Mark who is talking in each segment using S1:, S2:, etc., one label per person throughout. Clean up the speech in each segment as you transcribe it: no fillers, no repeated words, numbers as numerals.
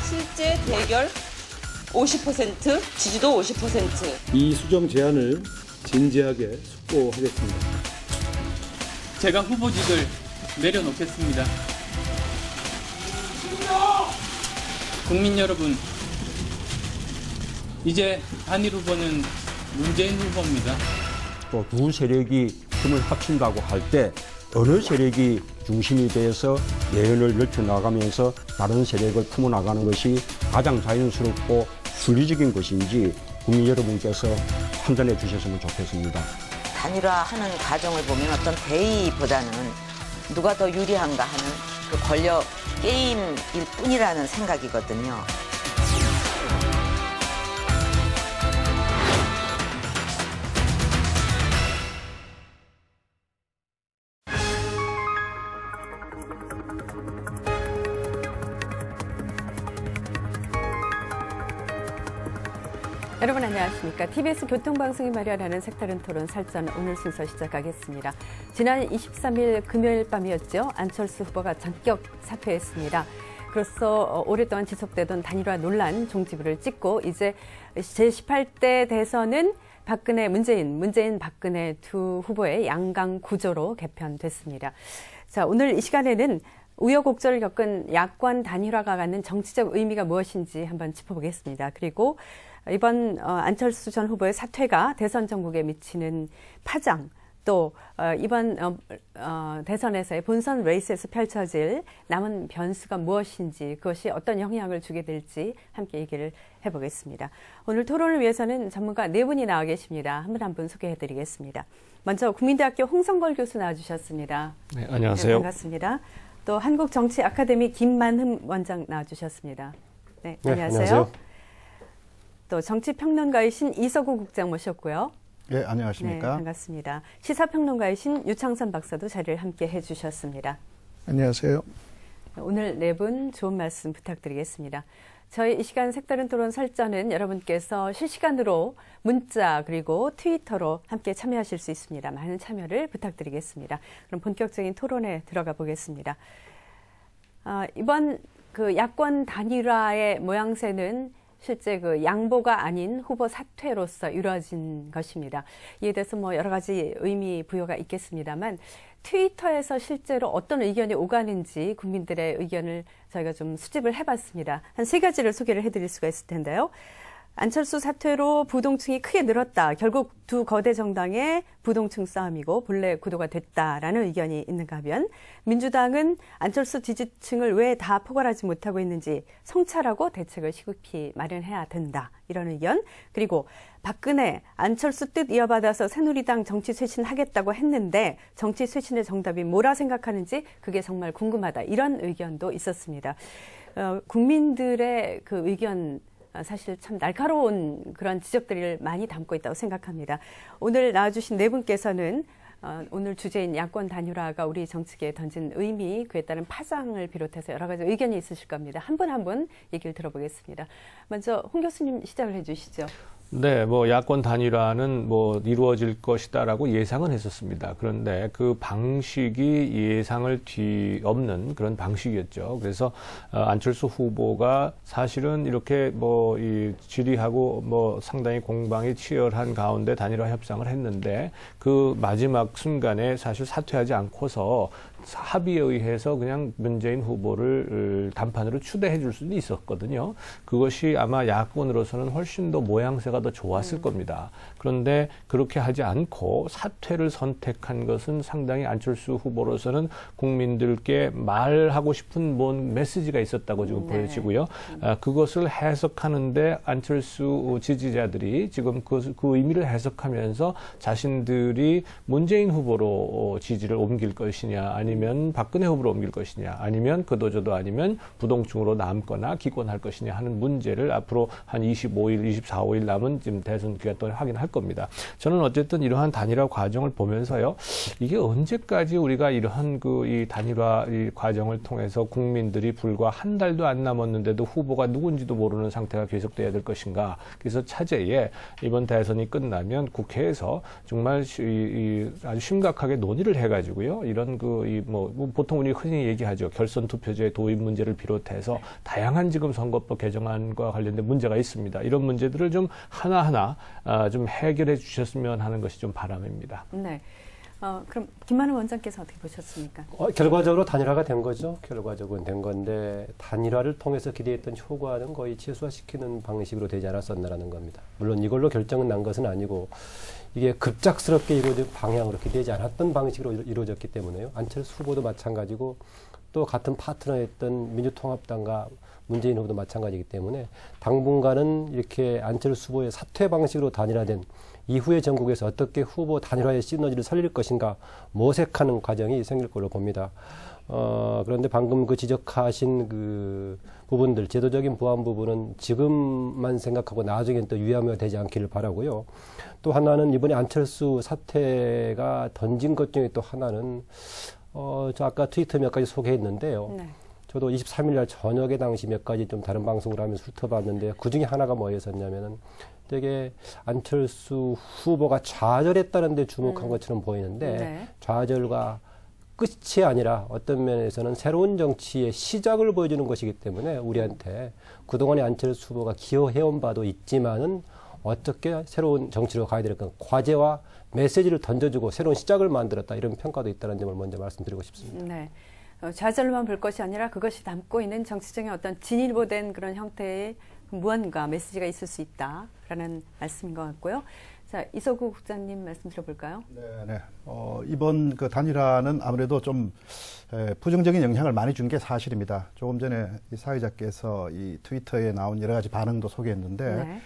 S1: 실제 대결 50%, 지지도 50%.
S2: 이 수정 제안을 진지하게 숙고하겠습니다.
S3: 제가 후보직을 내려놓겠습니다. 국민 여러분, 이제 단일 후보는 문재인 후보입니다.
S4: 또 두 세력이 힘을 합친다고 할 때 어느 세력이 중심이 돼서 내연을 넓혀나가면서 다른 세력을 품어나가는 것이 가장 자연스럽고 순리적인 것인지 국민 여러분께서 판단해 주셨으면 좋겠습니다.
S5: 단일화하는 과정을 보면 어떤 대의보다는 누가 더 유리한가 하는 그 권력 게임일 뿐이라는 생각이거든요.
S6: 여러분 안녕하십니까. TBS 교통방송이 마련하는 색다른 토론 살전 오늘 순서 시작하겠습니다. 지난 23일 금요일 밤이었죠. 안철수 후보가 전격 사퇴했습니다. 그로써 오랫동안 지속되던 단일화 논란 종지부를 찍고 이제 제18대 대선은 박근혜, 문재인, 박근혜 두 후보의 양강 구조로 개편됐습니다. 자, 오늘 이 시간에는 우여곡절을 겪은 야권 단일화가 갖는 정치적 의미가 무엇인지 한번 짚어보겠습니다. 그리고 이번 안철수 전 후보의 사퇴가 대선 전국에 미치는 파장, 또 이번 대선에서의 본선 레이스에서 펼쳐질 남은 변수가 무엇인지, 그것이 어떤 영향을 주게 될지 함께 얘기를 해보겠습니다. 오늘 토론을 위해서는 전문가 네 분이 나와 계십니다. 한 분 한 분 소개해드리겠습니다. 먼저 국민대학교 홍성걸 교수 나와주셨습니다.
S7: 네, 안녕하세요.
S6: 네, 반갑습니다. 또 한국정치아카데미 김만흠 원장 나와주셨습니다. 네,
S7: 네,
S6: 안녕하세요. 또 정치평론가이신 이서구 국장 모셨고요.
S8: 네, 안녕하십니까.
S6: 네, 반갑습니다. 시사평론가이신 유창선 박사도 자리를 함께 해주셨습니다.
S8: 안녕하세요.
S6: 오늘 네 분 좋은 말씀 부탁드리겠습니다. 저희 이 시간 색다른 토론 설전은 여러분께서 실시간으로 문자 그리고 트위터로 함께 참여하실 수 있습니다. 많은 참여를 부탁드리겠습니다. 그럼 본격적인 토론에 들어가 보겠습니다. 이번 그 야권 단일화의 모양새는 실제 그 양보가 아닌 후보 사퇴로서 이루어진 것입니다. 이에 대해서 뭐 여러 가지 의미 부여가 있겠습니다만 트위터에서 실제로 어떤 의견이 오가는지 국민들의 의견을 저희가 좀 수집을 해봤습니다. 한 세 가지를 소개를 해드릴 수가 있을 텐데요. 안철수 사퇴로 부동층이 크게 늘었다. 결국 두 거대 정당의 부동층 싸움이고 본래 구도가 됐다라는 의견이 있는가 하면, 민주당은 안철수 지지층을 왜 다 포괄하지 못하고 있는지 성찰하고 대책을 시급히 마련해야 된다. 이런 의견. 그리고 박근혜, 안철수 뜻 이어받아서 새누리당 정치 쇄신하겠다고 했는데 정치 쇄신의 정답이 뭐라 생각하는지 그게 정말 궁금하다. 이런 의견도 있었습니다. 국민들의 그 의견 사실 참 날카로운 그런 지적들을 많이 담고 있다고 생각합니다. 오늘 나와주신 네 분께서는 오늘 주제인 야권 단일화가 우리 정치계에 던진 의미, 그에 따른 파장을 비롯해서 여러 가지 의견이 있으실 겁니다. 한 분 한 분 얘기를 들어보겠습니다. 먼저 홍 교수님 시작을 해주시죠.
S7: 네, 뭐 야권 단일화는 뭐 이루어질 것이다라고 예상은 했었습니다. 그런데 그 방식이 예상을 뒤엎는 그런 방식이었죠. 그래서 안철수 후보가 사실은 이렇게 뭐 이 질의하고 뭐 상당히 공방이 치열한 가운데 단일화 협상을 했는데 그 마지막 순간에 사실 사퇴하지 않고서 합의에 의해서 그냥 문재인 후보를 단판으로 추대해 줄 수도 있었거든요. 그것이 아마 야권으로서는 훨씬 더 모양새가 더 좋았을 겁니다. 그런데 그렇게 하지 않고 사퇴를 선택한 것은 상당히 안철수 후보로서는 국민들께 말하고 싶은 뭔 메시지가 있었다고 지금 보여지고요. 그것을 해석하는데 안철수 지지자들이 지금 그 의미를 해석하면서 자신들이 문재인 후보로 지지를 옮길 것이냐, 아니면 박근혜 후보로 옮길 것이냐, 아니면 그도저도 아니면 부동층으로 남거나 기권할 것이냐 하는 문제를 앞으로 한 25일, 24, 5일 남은 지금 대선 기간 동안 확인할 겁니다. 저는 어쨌든 이러한 단일화 과정을 보면서요, 이게 언제까지 우리가 이러한 이 단일화 이 과정을 통해서 국민들이 불과 한 달도 안 남았는데도 후보가 누군지도 모르는 상태가 계속돼야 될 것인가. 그래서 차제에 이번 대선이 끝나면 국회에서 정말 아주 심각하게 논의를 해가지고요, 이런 이 보통 우리 흔히 얘기하죠. 결선 투표제 도입 문제를 비롯해서 다양한 지금 선거법 개정안과 관련된 문제가 있습니다. 이런 문제들을 좀 하나하나 좀 해결해 주셨으면 하는 것이 좀 바람입니다.
S6: 네. 그럼 김만우 원장께서 어떻게 보셨습니까?
S8: 결과적으로 단일화가 된 거죠. 결과적으로 된 건데 단일화를 통해서 기대했던 효과는 거의 최소화시키는 방식으로 되지 않았었나라는 겁니다. 물론 이걸로 결정은 난 것은 아니고 이게 급작스럽게 이루어진 방향으로 기대지 않았던 방식으로 이루어졌기 때문에요. 안철수 후보도 마찬가지고 또 같은 파트너였던 민주통합당과 문재인 후보도 마찬가지이기 때문에 당분간은 이렇게 안철수 후보의 사퇴 방식으로 단일화된 이후에 전국에서 어떻게 후보 단일화의 시너지를 살릴 것인가 모색하는 과정이 생길 걸로 봅니다. 그런데 방금 그 지적하신 그 부분들, 제도적인 보완 부분은 지금만 생각하고 나중엔 또 유야무야 되지 않기를 바라고요. 또 하나는 이번에 안철수 사태가 던진 것 중에 또 하나는 저 아까 트위터 몇 가지 소개했는데요.
S6: 네.
S8: 저도 23일 날 저녁에 당시 몇 가지 좀 다른 방송을 하면서 훑어봤는데 그 중에 하나가 뭐였었냐면은 되게 안철수 후보가 좌절했다는 데 주목한 것처럼 보이는데
S6: 네.
S8: 좌절과 끝이 아니라 어떤 면에서는 새로운 정치의 시작을 보여주는 것이기 때문에 우리한테 그동안의 안철수 후보가 기여해온 바도 있지만은 어떻게 새로운 정치로 가야 될까 과제와 메시지를 던져주고 새로운 시작을 만들었다 이런 평가도 있다는 점을 먼저 말씀드리고 싶습니다.
S6: 네. 좌절만 볼 것이 아니라 그것이 담고 있는 정치적인 어떤 진일보된 그런 형태의 무언가 메시지가 있을 수 있다라는 말씀인 것 같고요. 자, 이서구 국장님 말씀 들어볼까요?
S9: 네. 이번 그 단일화는 아무래도 좀 부정적인 영향을 많이 준 게 사실입니다. 조금 전에 이 사회자께서 이 트위터에 나온 여러 가지 반응도 소개했는데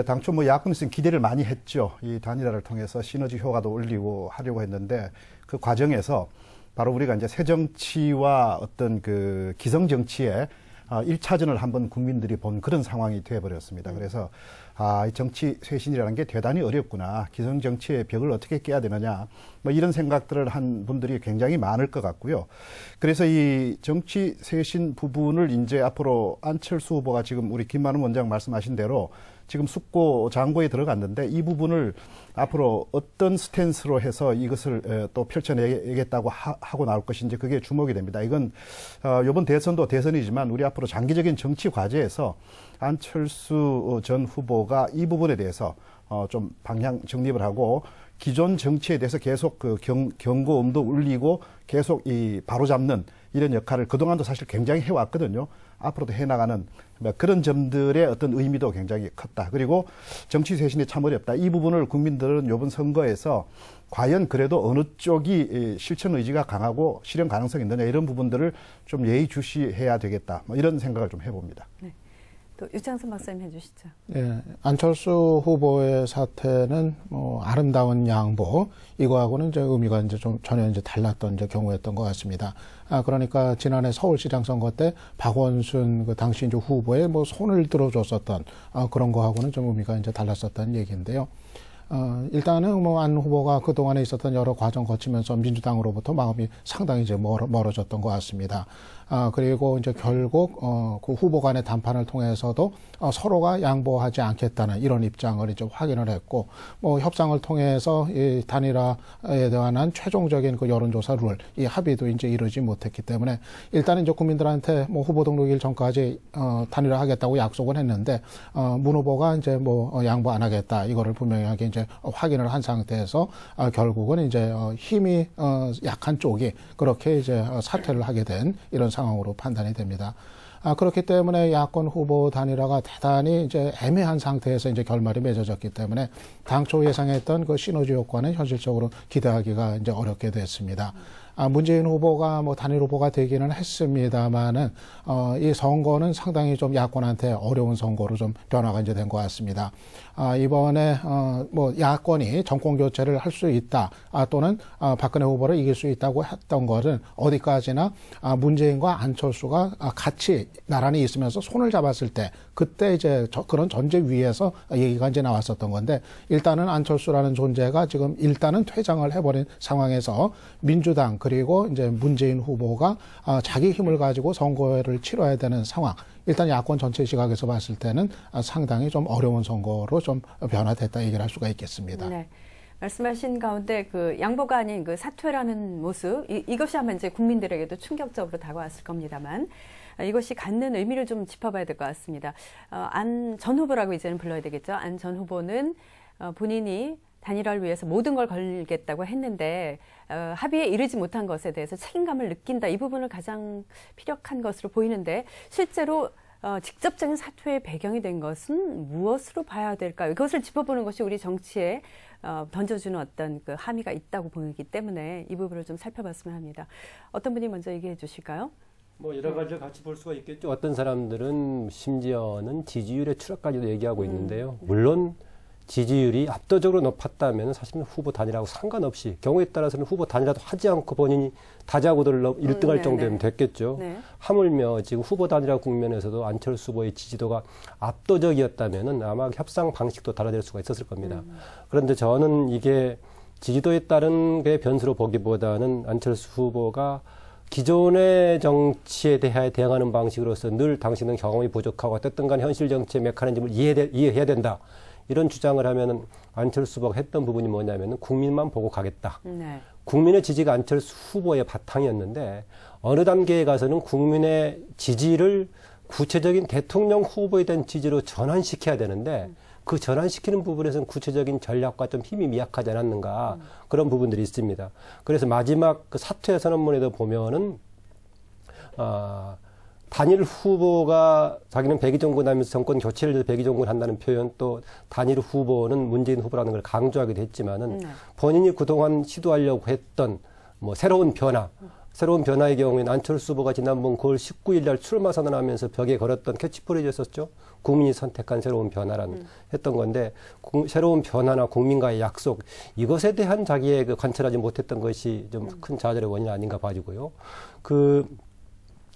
S9: 당초 뭐 야권에서는 기대를 많이 했죠. 이 단일화를 통해서 시너지 효과도 올리고 하려고 했는데 그 과정에서 바로 우리가 이제 새 정치와 어떤 그 기성 정치에 1차전을 한번 국민들이 본 그런 상황이 되어버렸습니다. 그래서 이 정치 쇄신이라는 게 대단히 어렵구나. 기성 정치의 벽을 어떻게 깨야 되느냐. 뭐 이런 생각들을 한 분들이 굉장히 많을 것 같고요. 그래서 이 정치 쇄신 부분을 이제 앞으로 안철수 후보가 지금 우리 김만우 원장 말씀하신 대로 지금 숙고 장고에 들어갔는데 이 부분을 앞으로 어떤 스탠스로 해서 이것을 또 펼쳐내겠다고 하고 나올 것인지 그게 주목이 됩니다. 이건 이번 대선도 대선이지만 우리 앞으로 장기적인 정치 과제에서 안철수 전 후보가 이 부분에 대해서 좀 방향 정립을 하고 기존 정치에 대해서 계속 그 경고음도 울리고 계속 이 바로잡는 이런 역할을 그동안도 사실 굉장히 해왔거든요. 앞으로도 해나가는 그런 점들의 어떤 의미도 굉장히 컸다. 그리고 정치 쇄신이 참 어렵다. 이 부분을 국민들은 이번 선거에서 과연 그래도 어느 쪽이 실천 의지가 강하고 실현 가능성이 있느냐 이런 부분들을 좀 예의주시해야 되겠다. 뭐 이런 생각을 좀 해봅니다.
S6: 네. 또 유창선 박사님 해주시죠.
S10: 네, 안철수 후보의 사태는 뭐 아름다운 양보 이거하고는 이제 의미가 이제 좀 전혀 이제 달랐던 이제 경우였던 것 같습니다. 그러니까 지난해 서울시장 선거 때 박원순 그 당시 이제 후보의 뭐 손을 들어줬었던 그런 거하고는 좀 의미가 이제 달랐었다는 얘기인데요. 일단은 뭐 안 후보가 그동안에 있었던 여러 과정 거치면서 민주당으로부터 마음이 상당히 이제 멀어졌던 것 같습니다. 그리고 이제 결국 그 후보 간의 담판을 통해서도 서로가 양보하지 않겠다는 이런 입장을 이제 확인을 했고, 뭐 협상을 통해서 이 단일화에 대한 최종적인 그 여론조사 룰, 이 합의도 이제 이루지 못했기 때문에 일단은 이제 국민들한테 뭐 후보 등록일 전까지 단일화하겠다고 약속은 했는데 문 후보가 이제 뭐 양보 안 하겠다 이거를 분명하게 이제 확인을 한 상태에서 결국은 이제 힘이 약한 쪽이 그렇게 이제 사퇴를 하게 된 이런 상황으로 판단이 됩니다. 그렇기 때문에 야권 후보 단일화가 대단히 이제 애매한 상태에서 이제 결말이 맺어졌기 때문에 당초 예상했던 그 시너지 효과는 현실적으로 기대하기가 이제 어렵게 됐습니다. 문재인 후보가 뭐 단일 후보가 되기는 했습니다만은 이 선거는 상당히 좀 야권한테 어려운 선거로 좀 변화가 이제 된 것 같습니다. 이번에 뭐 야권이 정권 교체를 할 수 있다, 또는 박근혜 후보를 이길 수 있다고 했던 것은 어디까지나 문재인과 안철수가 같이 나란히 있으면서 손을 잡았을 때 그때 이제 그런 전제 위에서 얘기가 이제 나왔었던 건데, 일단은 안철수라는 존재가 지금 일단은 퇴장을 해버린 상황에서 민주당 그리고 이제 문재인 후보가 자기 힘을 가지고 선거를 치러야 되는 상황, 일단 야권 전체 시각에서 봤을 때는 상당히 좀 어려운 선거로 좀 변화됐다 얘기를 할 수가 있겠습니다.
S6: 네. 말씀하신 가운데 그 양보가 아닌 그 사퇴라는 모습, 이것이 아마 이제 국민들에게도 충격적으로 다가왔을 겁니다만, 이것이 갖는 의미를 좀 짚어봐야 될 것 같습니다. 안 전 후보라고 이제는 불러야 되겠죠. 안 전 후보는 본인이 단일화를 위해서 모든 걸 걸겠다고 했는데 합의에 이르지 못한 것에 대해서 책임감을 느낀다. 이 부분을 가장 피력한 것으로 보이는데, 실제로 직접적인 사퇴의 배경이 된 것은 무엇으로 봐야 될까요? 이것을 짚어보는 것이 우리 정치에 던져주는 어떤 그 함의가 있다고 보이기 때문에 이 부분을 좀 살펴봤으면 합니다. 어떤 분이 먼저 얘기해 주실까요?
S8: 뭐 여러 가지를 같이 볼 수가 있겠죠. 어떤 사람들은 심지어는 지지율의 추락까지도 얘기하고 있는데요. 물론 지지율이 압도적으로 높았다면 사실 후보 단일하고 상관없이, 경우에 따라서는 후보 단일화도 하지 않고 본인이 다자구도를 1등할 정도면 됐겠죠. 네. 하물며 지금 후보 단일화 국면에서도 안철수 후보의 지지도가 압도적이었다면은 아마 협상 방식도 달라질 수가 있었을 겁니다. 그런데 저는 이게 지지도에 따른 게 변수로 보기보다는 안철수 후보가 기존의 정치에 대응하는 방식으로서 늘 당신은 경험이 부족하고 어쨌든 간 현실 정치의 메커니즘을 이해해야 된다. 이런 주장을 하면은 안철수 후보가 했던 부분이 뭐냐면은 국민만 보고 가겠다. 네. 국민의 지지가 안철수 후보의 바탕이었는데 어느 단계에 가서는 국민의 지지를 구체적인 대통령 후보에 대한 지지로 전환시켜야 되는데 그 전환시키는 부분에서는 구체적인 전략과 좀 힘이 미약하지 않았는가 그런 부분들이 있습니다. 그래서 마지막 그 사퇴 선언문에도 보면은 단일 후보가 자기는 백의종군 하면서 정권 교체를 위해서 백의종군 한다는 표현, 또 단일 후보는 문재인 후보라는 걸 강조하기도 했지만은 본인이 그동안 시도하려고 했던 뭐 새로운 변화의 경우에는 안철수 후보가 지난번 9월 19일 날 출마 선언하면서 벽에 걸었던 캐치프레이즈였었죠. 국민이 선택한 새로운 변화라는 했던 건데, 새로운 변화나 국민과의 약속, 이것에 대한 자기의 그 관철하지 못했던 것이 좀 큰 좌절의 원인 아닌가 봐지고요.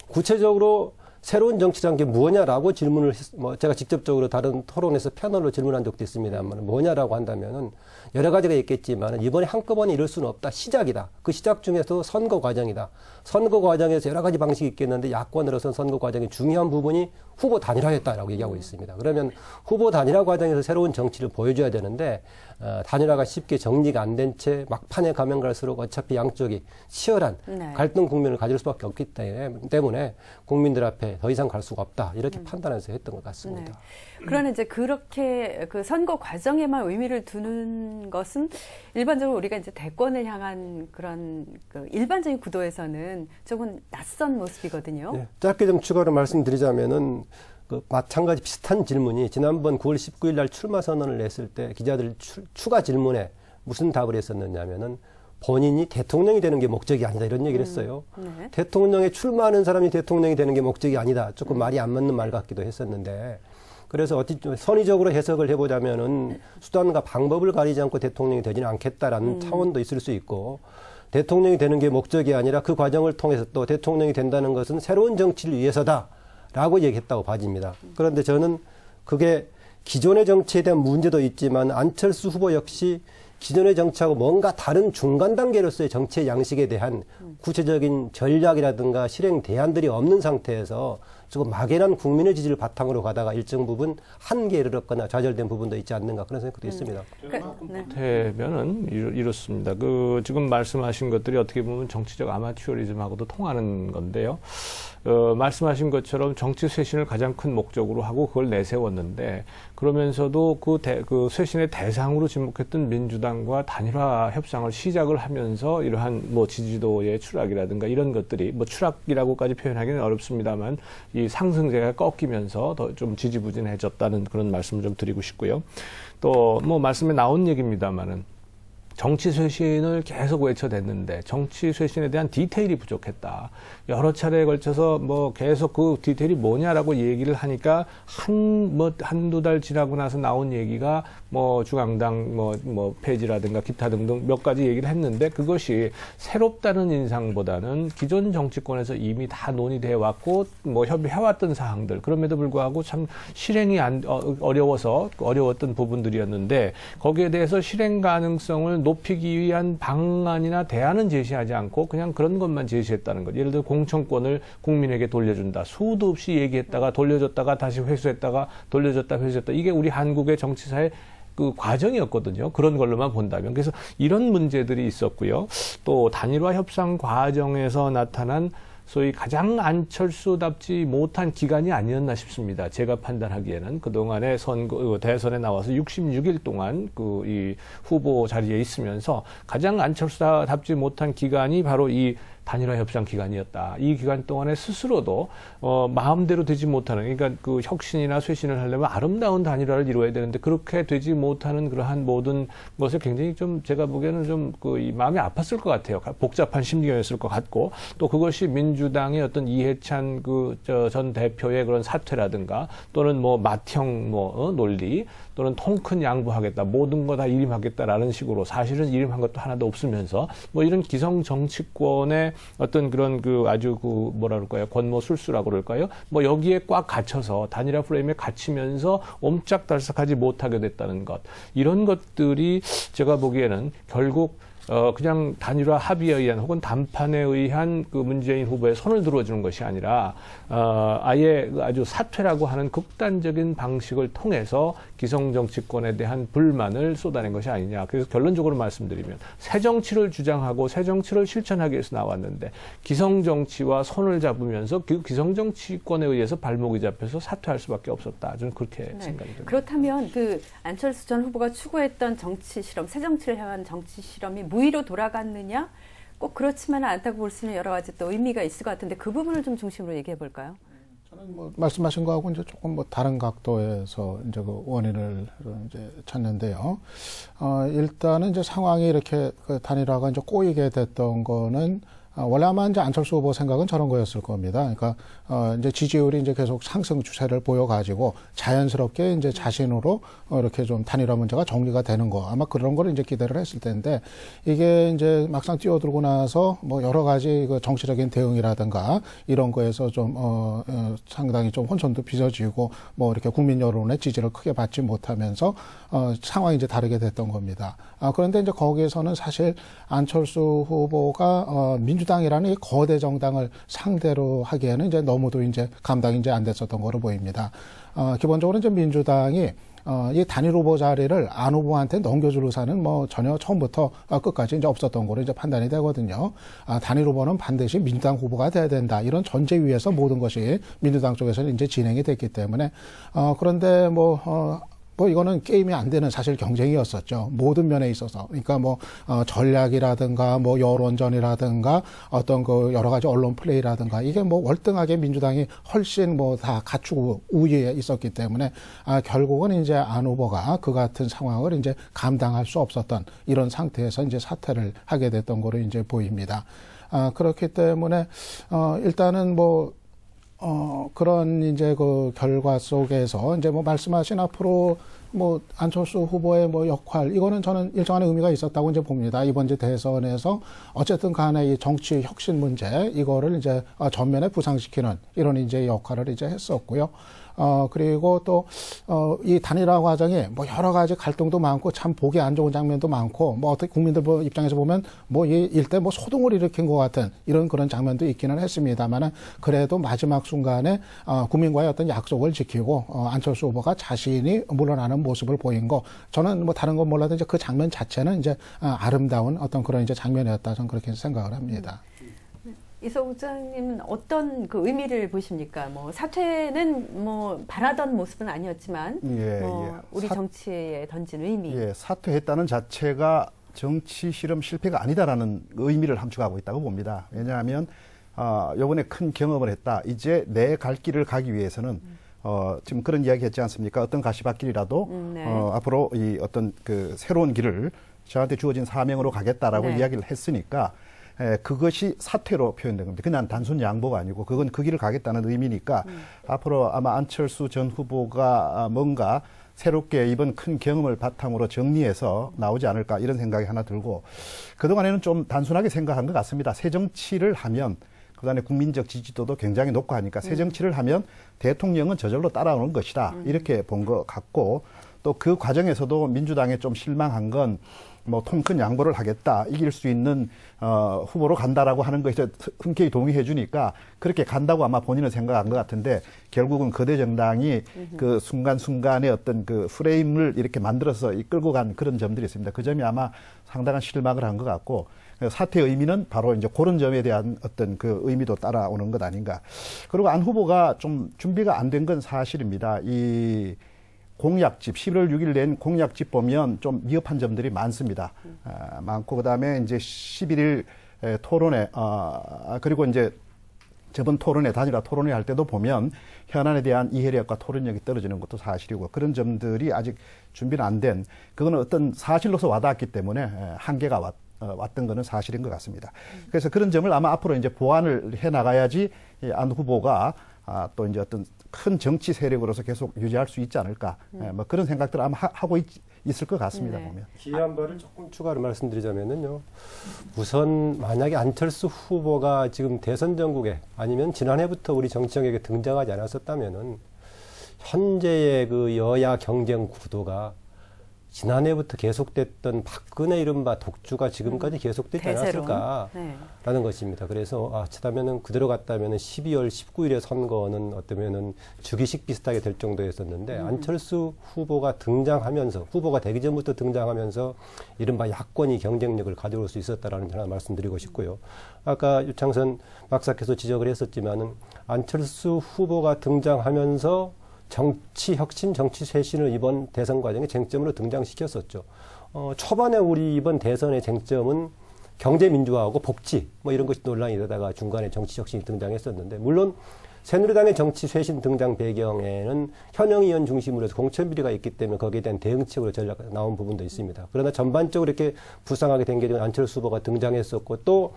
S8: 구체적으로 새로운 정치란 게 뭐냐라고 질문을 제가 직접적으로 다른 토론에서 패널로 질문한 적도 있습니다만, 뭐냐라고 한다면은 여러 가지가 있겠지만 이번에 한꺼번에 이룰 수는 없다. 시작이다. 그 시작 중에서 선거 과정이다. 선거 과정에서 여러 가지 방식이 있겠는데 야권으로서는 선거 과정의 중요한 부분이 후보 단일화였다라고 얘기하고 있습니다. 그러면 후보 단일화 과정에서 새로운 정치를 보여줘야 되는데 단일화가 쉽게 정리가 안 된 채 막판에 가면 갈수록 어차피 양쪽이 치열한 갈등 국면을 가질 수밖에 없기 때문에 국민들 앞에 더 이상 갈 수가 없다. 이렇게 판단해서 했던 것 같습니다.
S6: 네. 그러나 이제 그렇게 그 선거 과정에만 의미를 두는 것은 일반적으로 우리가 이제 대권을 향한 그런 그 일반적인 구도에서는 조금 낯선 모습이거든요. 네.
S8: 짧게 좀 추가로 말씀드리자면은 마찬가지 비슷한 질문이 지난번 9월 19일 날 출마 선언을 냈을 때 기자들 추가 질문에 무슨 답을 했었느냐면은 본인이 대통령이 되는 게 목적이 아니다 이런 얘기를 했어요. 네. 대통령에 출마하는 사람이 대통령이 되는 게 목적이 아니다. 조금 말이 안 맞는 말 같기도 했었는데, 그래서 선의적으로 해석을 해보자면은 수단과 방법을 가리지 않고 대통령이 되지는 않겠다라는 차원도 있을 수 있고, 대통령이 되는 게 목적이 아니라 그 과정을 통해서 또 대통령이 된다는 것은 새로운 정치를 위해서다라고 얘기했다고 봐집니다. 그런데 저는 그게 기존의 정치에 대한 문제도 있지만 안철수 후보 역시 기존의 정치하고 뭔가 다른 중간 단계로서의 정치의 양식에 대한 구체적인 전략이라든가 실행 대안들이 없는 상태에서 조금 막연한 국민의 지지를 바탕으로 가다가 일정 부분 한계에 이르렀거나 좌절된 부분도 있지 않는가 그런 생각도 있습니다.
S7: 되면은 이렇습니다. 지금 말씀하신 것들이 어떻게 보면 정치적 아마추어리즘하고도 통하는 건데요. 말씀하신 것처럼 정치 쇄신을 가장 큰 목적으로 하고 그걸 내세웠는데, 그러면서도 그 쇄신의 대상으로 지목했던 민주당과 단일화 협상을 시작을 하면서 이러한 지지도의 추락이라든가 이런 것들이 추락이라고까지 표현하기는 어렵습니다만 이 상승세가 꺾이면서 더 좀 지지부진해졌다는 그런 말씀을 좀 드리고 싶고요. 또 말씀에 나온 얘기입니다만은 정치 쇄신을 계속 외쳐댔는데 정치 쇄신에 대한 디테일이 부족했다. 여러 차례에 걸쳐서 계속 그 디테일이 뭐냐라고 얘기를 하니까 한두 달 지나고 나서 나온 얘기가 중앙당 폐지라든가 기타 등등 몇 가지 얘기를 했는데, 그것이 새롭다는 인상보다는 기존 정치권에서 이미 다 논의되어 왔고 협의해왔던 사항들, 그럼에도 불구하고 참 실행이 어려웠던 부분들이었는데, 거기에 대해서 실행 가능성을 높이기 위한 방안이나 대안은 제시하지 않고 그냥 그런 것만 제시했다는 것. 예를 들어 공천권을 국민에게 돌려준다. 수도 없이 얘기했다가 돌려줬다가 다시 회수했다가 돌려줬다 회수했다. 이게 우리 한국의 정치사의 그 과정이었거든요. 그런 걸로만 본다면. 그래서 이런 문제들이 있었고요. 또 단일화 협상 과정에서 나타난 소위 가장 안철수답지 못한 기간이 아니었나 싶습니다. 제가 판단하기에는 그동안의 대선에 나와서 66일 동안 이 후보 자리에 있으면서 가장 안철수답지 못한 기간이 바로 이 단일화 협상 기간이었다. 이 기간 동안에 스스로도 마음대로 되지 못하는, 그러니까 그 혁신이나 쇄신을 하려면 아름다운 단일화를 이루어야 되는데 그렇게 되지 못하는 그러한 모든 것을 굉장히 좀 제가 보기에는 좀 이 마음이 아팠을 것 같아요. 복잡한 심리였을 것 같고, 또 그것이 민주당의 어떤 이해찬 전 대표의 그런 사퇴라든가 또는 뭐 맏형 논리 또는 통 큰 양보하겠다, 모든 거 다 일임하겠다라는 식으로 사실은 일임한 것도 하나도 없으면서 뭐 이런 기성 정치권의 어떤 그런 아주 뭐라 그럴까요? 권모술수라고 그럴까요? 뭐 여기에 꽉 갇혀서 단일화 프레임에 갇히면서 옴짝달싹하지 못하게 됐다는 것. 이런 것들이 제가 보기에는 결국 그냥 단일화 합의에 의한 혹은 담판에 의한 그 문재인 후보의 손을 들어주는 것이 아니라 아예 아주 사퇴라고 하는 극단적인 방식을 통해서 기성 정치권에 대한 불만을 쏟아낸 것이 아니냐. 그래서 결론적으로 말씀드리면 새 정치를 주장하고 새 정치를 실천하기 위해서 나왔는데 기성 정치와 손을 잡으면서 그 기성 정치권에 의해서 발목이 잡혀서 사퇴할 수밖에 없었다. 저는 그렇게 생각이 듭니다.
S6: 그렇다면 그 안철수 전 후보가 추구했던 정치 실험, 새 정치를 향한 정치 실험이 무의로 돌아갔느냐? 꼭 그렇지만은 않다고 볼 수 있는 여러 가지 또 의미가 있을 것 같은데 그 부분을 좀 중심으로 얘기해 볼까요?
S10: 저는 뭐 말씀하신 거하고 이제 조금 뭐 다른 각도에서 이제 그 원인을 이제 찾는데요. 일단은 이제 상황이 이렇게 그 단일화가 이제 꼬이게 됐던 거는 원래 아마 이제 안철수 후보 생각은 저런 거였을 겁니다. 그러니까 이제 지지율이 이제 계속 상승 추세를 보여가지고 자연스럽게 이제 자신으로 이렇게 좀 단일화 문제가 정리가 되는 거, 아마 그런 거를 이제 기대를 했을 텐데 이게 이제 막상 뛰어들고 나서 뭐 여러 가지 그 정치적인 대응이라든가 이런 거에서 좀 상당히 좀 혼선도 빚어지고 뭐 이렇게 국민 여론의 지지를 크게 받지 못하면서 상황이 이제 다르게 됐던 겁니다. 그런데 이제 거기에서는 사실 안철수 후보가 민주당이라는 이 거대 정당을 상대로 하기에는 이제 너무도 이제 감당이 이제 안 됐었던 거로 보입니다. 기본적으로 이제 민주당이 이 단일 후보 자리를 안 후보한테 넘겨줄 의사는 뭐 전혀 처음부터 끝까지 이제 없었던 거로 이제 판단이 되거든요. 단일 후보는 반드시 민주당 후보가 돼야 된다. 이런 전제 위에서 모든 것이 민주당 쪽에서는 이제 진행이 됐기 때문에 그런데 뭐 이거는 게임이 안 되는 사실 경쟁이었었죠. 모든 면에 있어서. 그러니까 뭐, 전략이라든가, 뭐, 여론전이라든가, 어떤 그 여러 가지 언론 플레이라든가, 이게 뭐 월등하게 민주당이 훨씬 뭐 다 갖추고 우위에 있었기 때문에, 결국은 이제 안 후보가 그 같은 상황을 이제 감당할 수 없었던 이런 상태에서 이제 사퇴를 하게 됐던 거로 이제 보입니다. 그렇기 때문에, 일단은 뭐, 그런 이제 그 결과 속에서 이제 뭐 말씀하신 앞으로 뭐 안철수 후보의 뭐 역할, 이거는 저는 일정한 의미가 있었다고 이제 봅니다. 이번 이제 대선에서 어쨌든 간에 이 정치 혁신 문제, 이거를 이제 전면에 부상시키는 이런 이제 역할을 이제 했었고요. 그리고 또, 이 단일화 과정에 뭐 여러 가지 갈등도 많고 참 보기 안 좋은 장면도 많고 뭐 어떻게 국민들 입장에서 보면 뭐 이 일대 뭐 소동을 일으킨 것 같은 이런 그런 장면도 있기는 했습니다만은 그래도 마지막 순간에, 국민과의 어떤 약속을 지키고, 안철수 후보가 자신이 물러나는 모습을 보인 거, 저는 뭐 다른 건 몰라도 이제 그 장면 자체는 이제 아름다운 어떤 그런 이제 장면이었다. 저는 그렇게 생각을 합니다.
S6: 이석 부장님은 어떤 그 의미를 보십니까? 뭐 사퇴는 뭐 바라던 모습은 아니었지만, 우리 정치에 던진 의미.
S9: 사퇴했다는 자체가 정치 실험 실패가 아니다라는 의미를 함축하고 있다고 봅니다. 왜냐하면 요번에 큰 경험을 했다. 이제 내 갈 길을 가기 위해서는 지금 그런 이야기 했지 않습니까? 어떤 가시밭길이라도 앞으로 이 어떤 그 새로운 길을 저한테 주어진 사명으로 가겠다라고 이야기를 했으니까 그것이 사퇴로 표현된 겁니다. 그냥 단순 양보가 아니고 그건 그 길을 가겠다는 의미니까 앞으로 아마 안철수 전 후보가 뭔가 새롭게 이번 큰 경험을 바탕으로 정리해서 나오지 않을까 이런 생각이 하나 들고, 그동안에는 좀 단순하게 생각한 것 같습니다. 새 정치를 하면 그다음에 국민적 지지도도 굉장히 높고 하니까 새 정치를 하면 대통령은 저절로 따라오는 것이다. 이렇게 본 것 같고, 또 그 과정에서도 민주당에 좀 실망한 건 뭐 통 큰 양보를 하겠다, 이길 수 있는 후보로 간다라고 하는 것에 흔쾌히 동의해 주니까 그렇게 간다고 아마 본인은 생각한 것 같은데, 결국은 거대 정당이 그 순간순간의 어떤 그 프레임을 이렇게 만들어서 이끌고 간 그런 점들이 있습니다. 그 점이 아마 상당한 실망을 한 것 같고, 사퇴의 의미는 바로 이제 그런 점에 대한 어떤 그 의미도 따라오는 것 아닌가. 그리고 안 후보가 좀 준비가 안 된 건 사실입니다. 이 공약집, 11월 6일 낸 공약집 보면 좀 미흡한 점들이 많습니다. 많고, 그 다음에 이제 11일 토론회, 그리고 이제 저번 토론회, 단일화 토론회 할 때도 보면 현안에 대한 이해력과 토론력이 떨어지는 것도 사실이고, 그런 점들이 아직 준비는 안 된, 그거는 어떤 사실로서 와닿았기 때문에 한계가 왔던 거는 사실인 것 같습니다. 그래서 그런 점을 아마 앞으로 이제 보완을 해 나가야지 안 후보가 또 이제 어떤 큰 정치 세력으로서 계속 유지할 수 있지 않을까. 뭐 그런 생각들을 아마 하고 있을 것 같습니다.
S6: 네.
S9: 보면.
S8: 기이한 바를 조금 추가로 말씀드리자면요. 우선 만약에 안철수 후보가 지금 대선 전국에 아니면 지난해부터 우리 정치적에게 등장하지 않았었다면은 현재의 그 여야 경쟁 구도가 지난해부터 계속됐던 박근혜 이른바 독주가 지금까지 계속되지 않았을까라는 것입니다. 그래서 치다면은 그대로 갔다면은 12월 19일의 선거는 어쩌면은 주기식 비슷하게 될 정도였었는데, 안철수 후보가 등장하면서, 후보가 되기 전부터 등장하면서 이른바 야권이 경쟁력을 가져올 수 있었다라는 하나 말씀드리고 싶고요. 아까 유창선 박사께서 지적을 했었지만은 안철수 후보가 등장하면서 정치 혁신, 정치 쇄신을 이번 대선 과정에 쟁점으로 등장시켰었죠. 초반에 우리 이번 대선의 쟁점은 경제 민주화하고 복지 뭐 이런 것이 논란이 되다가 중간에 정치 혁신이 등장했었는데, 물론 새누리당의 정치 쇄신 등장 배경에는 현역 의원 중심으로 해서 공천 비리가 있기 때문에 거기에 대한 대응책으로 전략 나온 부분도 있습니다. 그러나 전반적으로 이렇게 부상하게 된 게 안철수 후보가 등장했었고, 또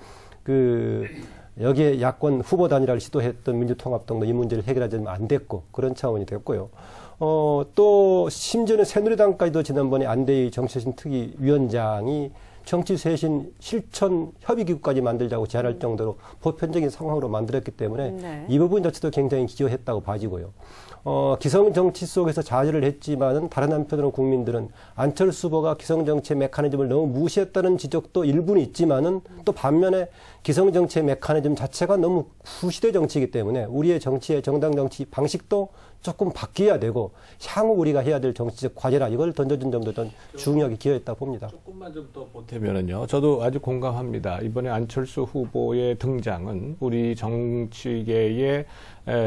S8: 여기에 야권 후보 단일화를 시도했던 민주통합당도 이 문제를 해결하지 안 됐고, 그런 차원이 됐고요. 또 심지어는 새누리당까지도 지난번에 안대희 정치쇄신 특위위원장이 정치쇄신 실천 협의기구까지 만들자고 제안할 정도로 보편적인 상황으로 만들었기 때문에 이 부분 자체도 굉장히 기여했다고 봐지고요. 기성정치 속에서 좌절을 했지만은 다른 한편으로 국민들은 안철수 후보가 기성정치의 메커니즘을 너무 무시했다는 지적도 일부는 있지만은, 또 반면에 기성정치의 메커니즘 자체가 너무 후시대 정치이기 때문에 우리의 정치의 정당 정치 방식도 조금 바뀌어야 되고 향후 우리가 해야 될 정치적 과제라, 이걸 던져준 점도 좀 중요하게 기여했다 봅니다.
S7: 조금만 좀 더 보태면은요, 저도 아주 공감합니다. 이번에 안철수 후보의 등장은 우리 정치계의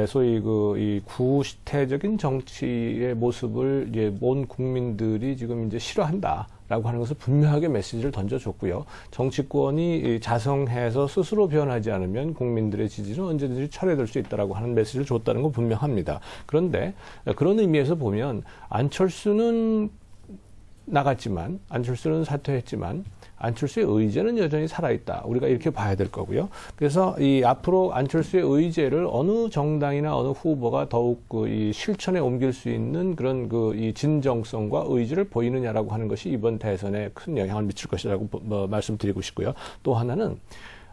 S7: 소위 이 구시대적인 정치의 모습을 이제 온 국민들이 지금 이제 싫어한다라고 하는 것을 분명하게 메시지를 던져줬고요. 정치권이 자성해서 스스로 변하지 않으면 국민들의 지지는 언제든지 철회될 수 있다라고 하는 메시지를 줬다는 건 분명합니다. 그런데 그런 의미에서 보면 안철수는 나갔지만, 안철수는 사퇴했지만 안철수의 의제는 여전히 살아있다. 우리가 이렇게 봐야 될 거고요. 그래서 이 앞으로 안철수의 의제를 어느 정당이나 어느 후보가 더욱 이 실천에 옮길 수 있는 그런 이 진정성과 의지를 보이느냐라고 하는 것이 이번 대선에 큰 영향을 미칠 것이라고 말씀드리고 싶고요. 또 하나는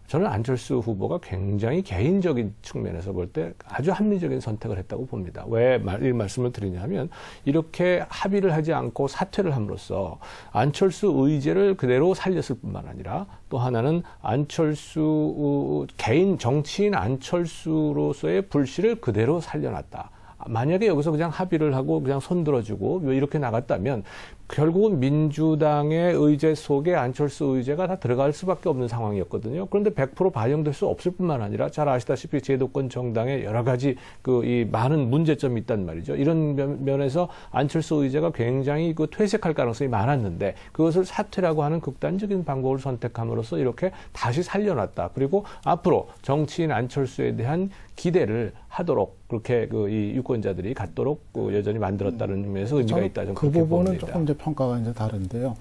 S7: 저는 안철수 후보가 굉장히 개인적인 측면에서 볼 때 아주 합리적인 선택을 했다고 봅니다. 왜 이 말씀을 드리냐면, 이렇게 합의를 하지 않고 사퇴를 함으로써 안철수 의제를 그대로 살렸을 뿐만 아니라, 또 하나는 안철수 개인 정치인 안철수로서의 불씨를 그대로 살려놨다. 만약에 여기서 그냥 합의를 하고 그냥 손들어주고 이렇게 나갔다면 결국은 민주당의 의제 속에 안철수 의제가 다 들어갈 수밖에 없는 상황이었거든요. 그런데 100% 반영될 수 없을 뿐만 아니라, 잘 아시다시피 제도권 정당에 여러 가지 이 많은 문제점이 있단 말이죠. 이런 면에서 안철수 의제가 굉장히 퇴색할 가능성이 많았는데, 그것을 사퇴라고 하는 극단적인 방법을 선택함으로써 이렇게 다시 살려놨다. 그리고 앞으로 정치인 안철수에 대한 기대를 하도록 그렇게 이 유권자들이 갖도록 여전히 만들었다는 면에서 의미가 있다.
S10: 그 부분은 조금 이제 평가가 이제 다른데요.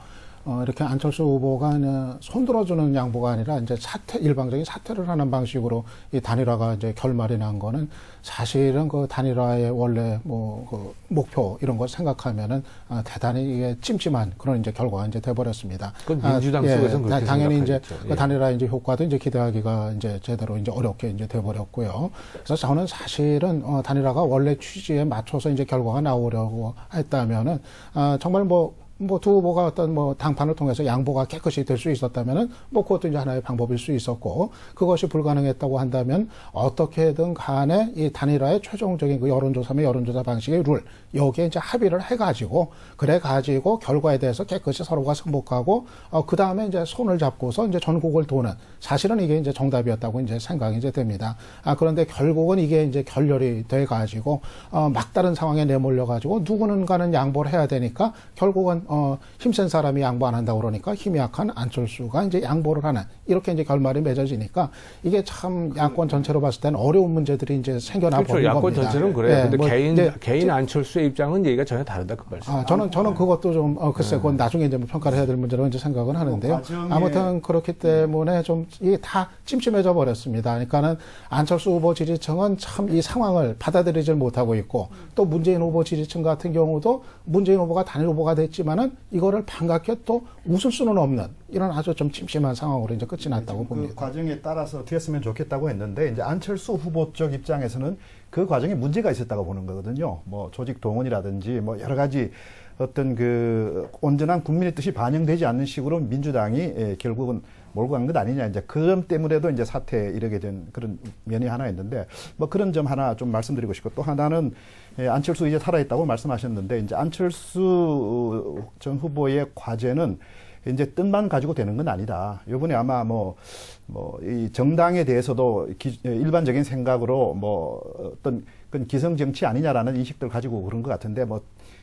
S10: 이렇게 안철수 후보가 그냥 손들어주는 양보가 아니라 이제 일방적인 사퇴를 하는 방식으로 이 단일화가 이제 결말이 난 거는 사실은 그 단일화의 원래 그 목표 이런 걸 생각하면은 대단히 이게 찜찜한 그런 이제 결과가 이제 돼버렸습니다.
S7: 그건 민주당 속에서는 그렇게
S10: 당연히 이제
S7: 생각하겠죠.
S10: 그 단일화 이제 효과도 이제 기대하기가 이제 제대로 이제 어렵게 이제 돼버렸고요. 그래서 저는 사실은 단일화가 원래 취지에 맞춰서 이제 결과가 나오려고 했다면은 정말 두 후보가 어떤 당판을 통해서 양보가 깨끗이 될 수 있었다면은 그것도 이제 하나의 방법일 수 있었고, 그것이 불가능했다고 한다면 어떻게든 간에 이 단일화의 최종적인 그 여론조사 방식의 룰, 여기에 이제 합의를 해가지고, 그래가지고 결과에 대해서 깨끗이 서로가 승복하고, 그 다음에 이제 손을 잡고서 이제 전국을 도는, 사실은 이게 이제 정답이었다고 이제 생각이 이제 됩니다. 그런데 결국은 이게 이제 결렬이 돼가지고, 막다른 상황에 내몰려가지고 누구는가는 양보를 해야 되니까 결국은 힘센 사람이 양보 안 한다고 그러니까 힘이 약한 안철수가 이제 양보를 하는, 이렇게 이제 결말이 맺어지니까 이게 참 야권 전체로 봤을 때는 어려운 문제들이 이제 생겨나 버린 겁니다.
S7: 야권 전체는 그래요.
S10: 네,
S7: 근데 개인 안철수의 입장은 얘기가 전혀 다르다 그 말씀.
S10: 저는 그것도 좀 글쎄 그건 나중에 이제 평가를 해야 될 문제로 이제 생각은 하는데요. 아무튼 그렇기 때문에 좀 이게 다 찜찜해져 버렸습니다. 그러니까는 안철수 후보 지지층은 참 이 상황을 받아들이질 못하고 있고, 또 문재인 후보 지지층 같은 경우도 문재인 후보가 단일 후보가 됐지만은 이거를 반갑게 또 웃을 수는 없는 이런 아주 좀 침침한 상황으로 이제 끝이 났다고 봅니다.
S9: 그 과정에 따라서 됐으면 좋겠다고 했는데, 이제 안철수 후보 쪽 입장에서는 그 과정에 문제가 있었다고 보는 거거든요. 조직 동원이라든지 여러 가지 어떤 그 온전한 국민의 뜻이 반영되지 않는 식으로 민주당이 결국은 몰고 간 것 아니냐, 이제 그 점 때문에도 이제 사태에 이르게 된 그런 면이 하나 있는데, 그런 점 하나 좀 말씀드리고 싶고, 또 하나는 안철수 이제 살아있다고 말씀하셨는데, 이제 안철수 전 후보의 과제는 이제 뜻만 가지고 되는 건 아니다. 이번에 아마 이 정당에 대해서도 일반적인 생각으로 어떤 그런 기성 정치 아니냐라는 인식들 가지고 그런 것 같은데,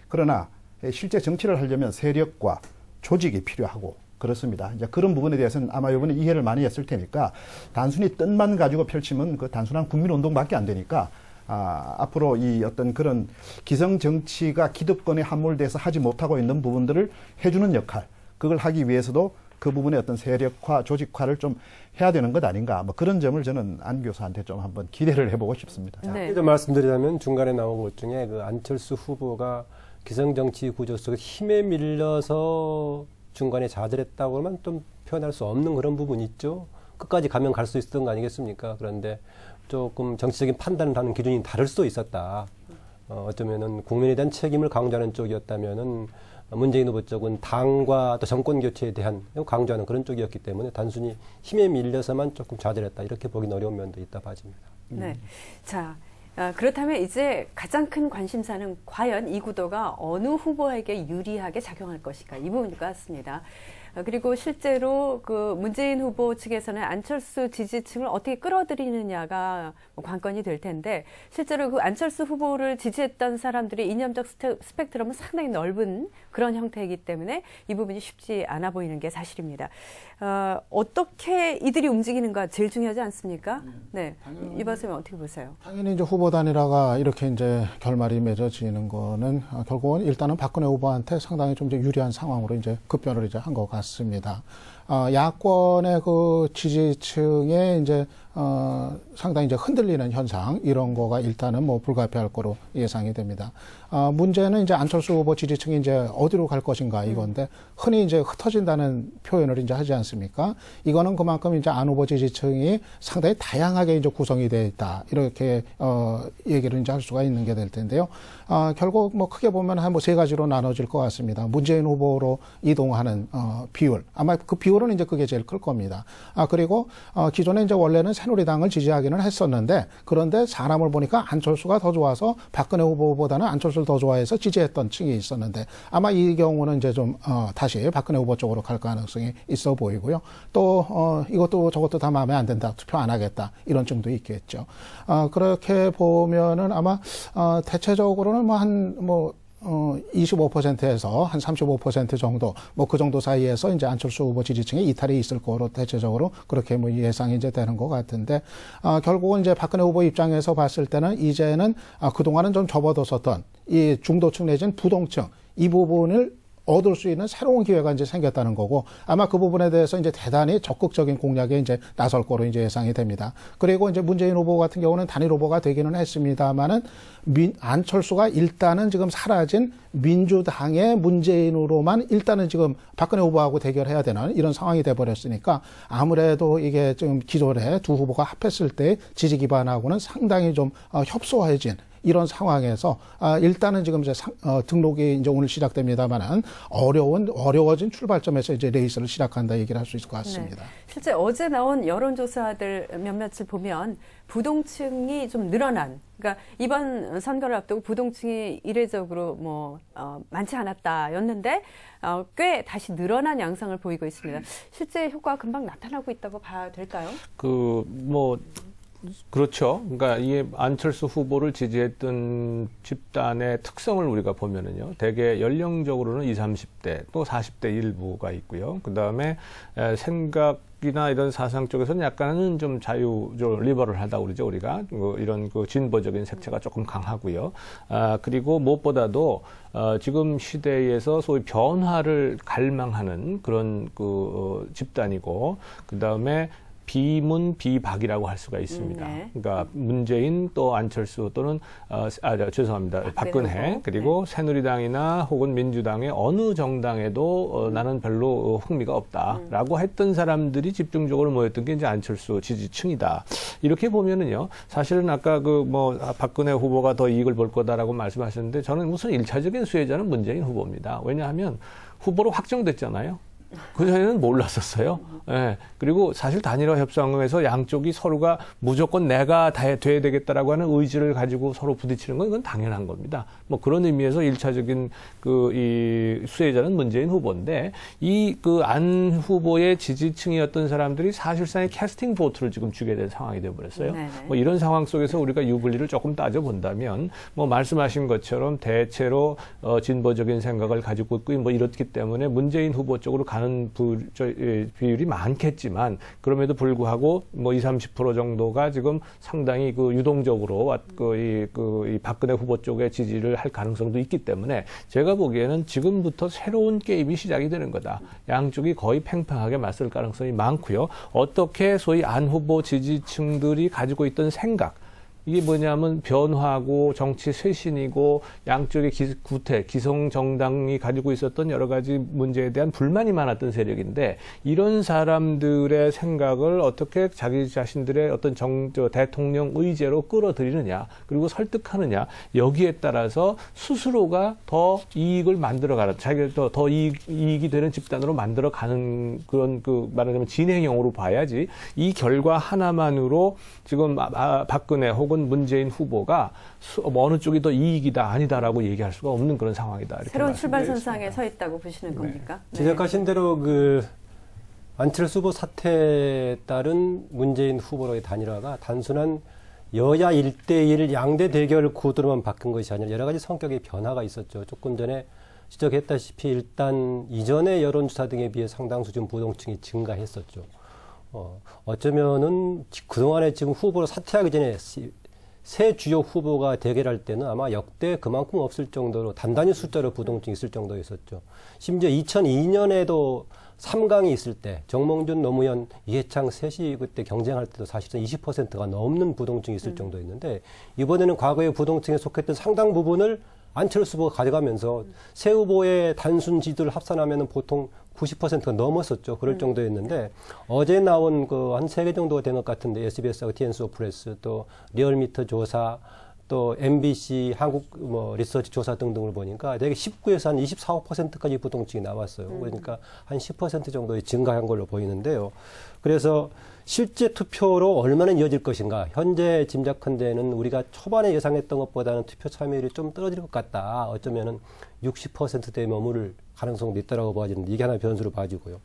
S9: 그러나 실제 정치를 하려면 세력과 조직이 필요하고 그렇습니다. 이제 그런 부분에 대해서는 아마 이번에 이해를 많이 했을 테니까, 단순히 뜻만 가지고 펼치면 그 단순한 국민운동밖에 안 되니까, 앞으로 이 어떤 그런 기성 정치가 기득권에 함몰돼서 하지 못하고 있는 부분들을 해주는 역할, 그걸 하기 위해서도 그 부분의 어떤 세력화, 조직화를 좀 해야 되는 것 아닌가, 그런 점을 저는 안 교수한테 좀 한번 기대를 해보고 싶습니다.
S8: 네. 좀 말씀드리자면 중간에 나온 것 중에 그 안철수 후보가 기성정치 구조 속에 힘에 밀려서 중간에 좌절했다고 하면 좀 표현할 수 없는 그런 부분이 있죠. 끝까지 가면 갈 수 있었던 거 아니겠습니까? 그런데 조금 정치적인 판단을 하는 기준이 다를 수도 있었다. 어쩌면은 국민에 대한 책임을 강조하는 쪽이었다면은 문재인 후보 쪽은 당과 또 정권 교체에 대한 강조하는 그런 쪽이었기 때문에 단순히 힘에 밀려서만 조금 좌절했다, 이렇게 보기는 어려운 면도 있다 봐집니다.
S6: 네. 자, 그렇다면 이제 가장 큰 관심사는 과연 이 구도가 어느 후보에게 유리하게 작용할 것인가, 이 부분인 것 같습니다. 그리고 실제로 그 문재인 후보 측에서는 안철수 지지층을 어떻게 끌어들이느냐가 관건이 될 텐데, 실제로 그 안철수 후보를 지지했던 사람들의 이념적 스펙트럼은 상당히 넓은 그런 형태이기 때문에 이 부분이 쉽지 않아 보이는 게 사실입니다. 어떻게 이들이 움직이는가 제일 중요하지 않습니까? 네. 이 말씀은 어떻게 보세요?
S10: 당연히 이제 후보 단일화가 이렇게 이제 결말이 맺어지는 거는 결국은 일단은 박근혜 후보한테 상당히 좀 이제 유리한 상황으로 이제 급변을 이제 한 것 같습니다. 야권의 그 지지층에 이제 상당히 이제 흔들리는 현상, 이런 거가 일단은 불가피할 거로 예상이 됩니다. 문제는 이제 안철수 후보 지지층이 이제 어디로 갈 것인가, 이건데, 흔히 이제 흩어진다는 표현을 이제 하지 않습니까? 이거는 그만큼 이제 안 후보 지지층이 상당히 다양하게 이제 구성이 되어 있다, 이렇게 얘기를 이제 할 수가 있는 게 될 텐데요. 결국 크게 보면 한 세 가지로 나눠질 것 같습니다. 문재인 후보로 이동하는 비율, 아마 그 비율은 이제 그게 제일 클 겁니다. 그리고 기존에 이제 원래는 새누리당을 지지하기는 했었는데, 그런데 사람을 보니까 안철수가 더 좋아서 박근혜 후보보다는 안철수를 더 좋아해서 지지했던 층이 있었는데, 아마 이 경우는 이제 좀 다시 박근혜 후보 쪽으로 갈 가능성이 있어 보이고요. 또 이것도 저것도 다 마음에 안 든다, 투표 안 하겠다, 이런 층도 있겠죠. 그렇게 보면은 아마 대체적으로는 25%에서 한 35% 정도, 그 정도 사이에서 이제 안철수 후보 지지층의 이탈이 있을 거로 대체적으로 그렇게 예상이 이제 되는 것 같은데, 결국은 이제 박근혜 후보 입장에서 봤을 때는 이제는 그동안은 좀 접어뒀었던 이 중도층 내지는 부동층, 이 부분을 얻을 수 있는 새로운 기회가 이제 생겼다는 거고 아마 그 부분에 대해서 이제 대단히 적극적인 공략에 이제 나설 거로 이제 예상이 됩니다. 그리고 이제 문재인 후보 같은 경우는 단일 후보가 되기는 했습니다만은 안철수가 일단은 지금 사라진 민주당의 문재인으로만 일단은 지금 박근혜 후보하고 대결해야 되는 이런 상황이 돼버렸으니까 아무래도 이게 지금 기존에 두 후보가 합했을 때 지지 기반하고는 상당히 좀 협소해진 이런 상황에서 일단은 지금 이제 등록이 이제 오늘 시작됩니다만은 어려워진 출발점에서 이제 레이스를 시작한다 얘기를 할 수 있을 것 같습니다.
S6: 네. 실제 어제 나온 여론조사들 몇몇을 보면 부동층이 좀 늘어난, 그러니까 이번 선거를 앞두고 부동층이 이례적으로 많지 않았다였는데 꽤 다시 늘어난 양상을 보이고 있습니다. 실제 효과가 금방 나타나고 있다고 봐야 될까요?
S7: 그렇죠. 그러니까 이게 안철수 후보를 지지했던 집단의 특성을 우리가 보면은요, 대개 연령적으로는 20, 30대 또 40대 일부가 있고요. 그 다음에 생각이나 이런 사상 쪽에서는 약간은 좀 리버럴하다고 그러죠, 우리가. 이런 진보적인 색채가 조금 강하고요. 그리고 무엇보다도 지금 시대에서 소위 변화를 갈망하는 그런 집단이고, 그 다음에 비문 비박이라고 할 수가 있습니다.
S6: 네.
S7: 그러니까 문재인 또 안철수 또는 죄송합니다. 박근혜 그리고 네. 새누리당이나 혹은 민주당의 어느 정당에도 나는 별로 흥미가 없다라고 했던 사람들이 집중적으로 모였던 게 이제 안철수 지지층이다. 이렇게 보면은요. 사실은 아까 박근혜 후보가 더 이익을 볼 거다라고 말씀하셨는데 저는 우선 1차적인 수혜자는 문재인 후보입니다. 왜냐하면 후보로 확정됐잖아요. 그전에는 몰랐었어요. 예. 그리고 사실 단일화 협상에서 양쪽이 서로가 무조건 내가 돼야 되겠다라고 하는 의지를 가지고 서로 부딪히는 건 이건 당연한 겁니다. 그런 의미에서 1차적인 이 수혜자는 문재인 후보인데 안 후보의 지지층이었던 사람들이 사실상의 캐스팅 보트를 지금 주게 된 상황이 되어버렸어요. 이런 상황 속에서 우리가 유불리를 조금 따져본다면 말씀하신 것처럼 대체로 진보적인 생각을 가지고 있고 이렇기 때문에 문재인 후보 쪽으로 가는 비율이 많겠지만 그럼에도 불구하고 20, 30% 정도가 지금 상당히 유동적으로 이 박근혜 후보 쪽에 지지를 할 가능성도 있기 때문에 제가 보기에는 지금부터 새로운 게임이 시작이 되는 거다. 양쪽이 거의 팽팽하게 맞설 가능성이 많고요. 어떻게 소위 안 후보 지지층들이 가지고 있던 생각, 이게 뭐냐면 변화고 정치 쇄신이고 양쪽의 기성 정당이 가지고 있었던 여러 가지 문제에 대한 불만이 많았던 세력인데 이런 사람들의 생각을 어떻게 자기 자신들의 어떤 대통령 의제로 끌어들이느냐 그리고 설득하느냐 여기에 따라서 스스로가 더 이익을 만들어가는 자기가 더 이익이 되는 집단으로 만들어가는 그런 말하자면 진행형으로 봐야지 이 결과 하나만으로 지금 박근혜 혹은 문재인 후보가 어느 쪽이 더 이익이다 아니다라고 얘기할 수가 없는 그런 상황이다. 이렇게
S6: 새로운 출발선상에 서 있다고 보시는 겁니까?
S8: 네. 지적하신 대로 안철수 후보 사태에 따른 문재인 후보로의 단일화가 단순한 여야 1대1 양대 대결 구도로만 바뀐 것이 아니라 여러 가지 성격의 변화가 있었죠. 조금 전에 지적했다시피 일단 이전의 여론조사 등에 비해 상당수 좀 부동층이 증가했었죠. 어쩌면은 그동안에 지금 후보로 사퇴하기 전에 새 주요 후보가 대결할 때는 아마 역대 그만큼 없을 정도로 단단히 숫자로 부동층이 있을 정도였었죠. 심지어 2002년에도 3강이 있을 때 정몽준, 노무현, 이해창 셋이 그때 경쟁할 때도 사실은 20%가 넘는 부동층이 있을 정도였는데 이번에는 과거의 부동층에 속했던 상당 부분을 안철수 후보가 가져가면서 새 후보의 단순 지지를 합산하면 보통 90%가 넘었었죠. 그럴 정도였는데 어제 나온 한 3개 정도가 된 것 같은데 SBS하고 TNS오프레스 또 리얼미터 조사 또 MBC 한국 리서치 조사 등등을 보니까 대개 19에서 한 24, 5%까지 부동층이 나왔어요. 그러니까 한 10% 정도의 증가한 걸로 보이는데요. 그래서 실제 투표로 얼마나 이어질 것인가. 현재 짐작컨대는 우리가 초반에 예상했던 것보다는 투표 참여율이 좀 떨어질 것 같다. 어쩌면은 60%대에 머무를 가능성도 있다라고 봐지는데 이게 하나 변수로 봐지고요.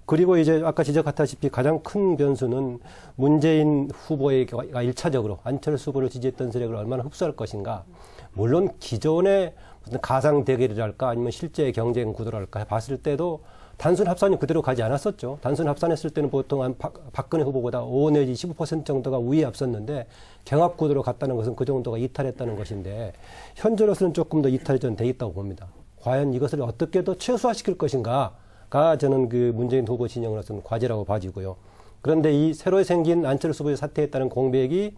S8: 그리고 이제 아까 지적했다시피 가장 큰 변수는 문재인 후보가 1차적으로 안철수 후보를 지지했던 세력을 얼마나 흡수할 것인가. 물론 기존의 무슨 가상 대결이랄까 아니면 실제 경쟁 구도랄까 봤을 때도 단순 합산이 그대로 가지 않았었죠. 단순 합산했을 때는 보통 박근혜 후보보다 5 내지 15% 정도가 우위에 앞섰는데 경합 구도로 갔다는 것은 그 정도가 이탈했다는 것인데 현재로서는 조금 더 이탈이 좀 돼 있다고 봅니다. 과연 이것을 어떻게 더 최소화시킬 것인가가 저는 그 문재인 후보 진영으로서는 과제라고 봐지고요. 그런데 이 새로 생긴 안철수 후보의 사퇴에 따른 공백이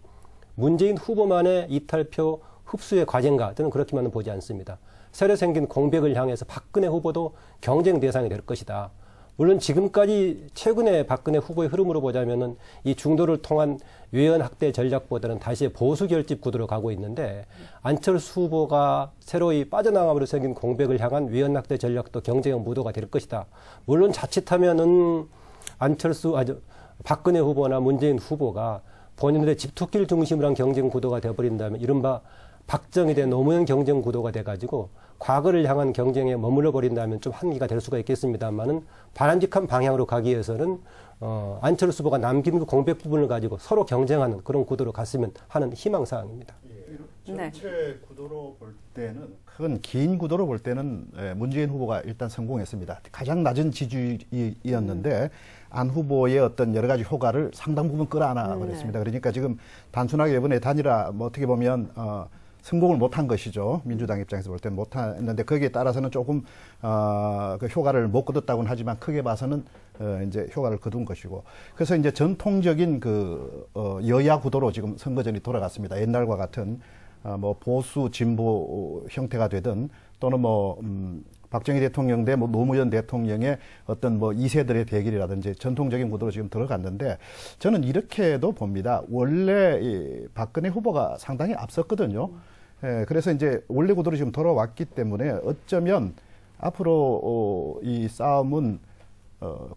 S8: 문재인 후보만의 이탈표 흡수의 과제인가? 저는 그렇게만은 보지 않습니다. 새로 생긴 공백을 향해서 박근혜 후보도 경쟁 대상이 될 것이다. 물론 지금까지 최근에 박근혜 후보의 흐름으로 보자면은 이 중도를 통한 외연 확대 전략보다는 다시 보수 결집 구도로 가고 있는데 안철수 후보가 새로이 빠져나감으로 생긴 공백을 향한 외연 확대 전략도 경쟁의 무도가 될 것이다. 물론 자칫하면은 박근혜 후보나 문재인 후보가 본인들의 집토끼를 중심으로 한 경쟁 구도가 되어버린다면 이른바 박정희 대 노무현 경쟁 구도가 돼가지고 과거를 향한 경쟁에 머물러 버린다면 좀 한계가 될 수가 있겠습니다만은 바람직한 방향으로 가기 위해서는 안철수 후보가 남긴 그 공백 부분을 가지고 서로 경쟁하는 그런 구도로 갔으면 하는 희망사항입니다.
S9: 전체 구도로 볼 때는 큰 긴 구도로 볼 때는 문재인 후보가 일단 성공했습니다. 가장 낮은 지지율이었는데 안 후보의 어떤 여러 가지 효과를 상당 부분 끌어안아 버렸습니다. 그러니까 지금 단순하게 이번에 단일화 뭐 어떻게 보면 성공을 못한 것이죠. 민주당 입장에서 볼 때는 못했는데 거기에 따라서는 조금 그 효과를 못 거뒀다고는 하지만 크게 봐서는 이제 효과를 거둔 것이고 그래서 이제 전통적인 그 여야 구도로 지금 선거전이 돌아갔습니다. 옛날과 같은 뭐 보수 진보 형태가 되든 또는 뭐 박정희 대통령 대 뭐 노무현 대통령의 어떤 뭐 2세들의 대결이라든지 전통적인 구도로 지금 들어갔는데 저는 이렇게도 봅니다. 원래 이 박근혜 후보가 상당히 앞섰거든요. 그래서 이제 원래 구도로 지금 돌아왔기 때문에 어쩌면 앞으로 이 싸움은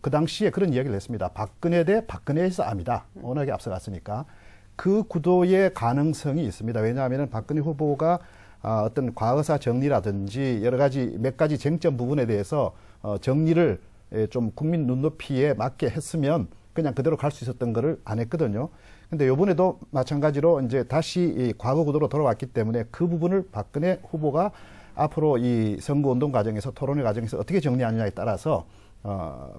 S9: 그 당시에 그런 이야기를 했습니다. 박근혜 대 박근혜의 싸움이다. 워낙에 앞서갔으니까. 그 구도의 가능성이 있습니다. 왜냐하면 박근혜 후보가 어떤 과거사 정리라든지 여러 가지 몇 가지 쟁점 부분에 대해서 정리를 좀 국민 눈높이에 맞게 했으면 그냥 그대로 갈 수 있었던 거를 안 했거든요. 근데 요번에도 마찬가지로 이제 다시 이 과거 구도로 돌아왔기 때문에 그 부분을 박근혜 후보가 앞으로 이 선거운동 과정에서 토론회 과정에서 어떻게 정리하느냐에 따라서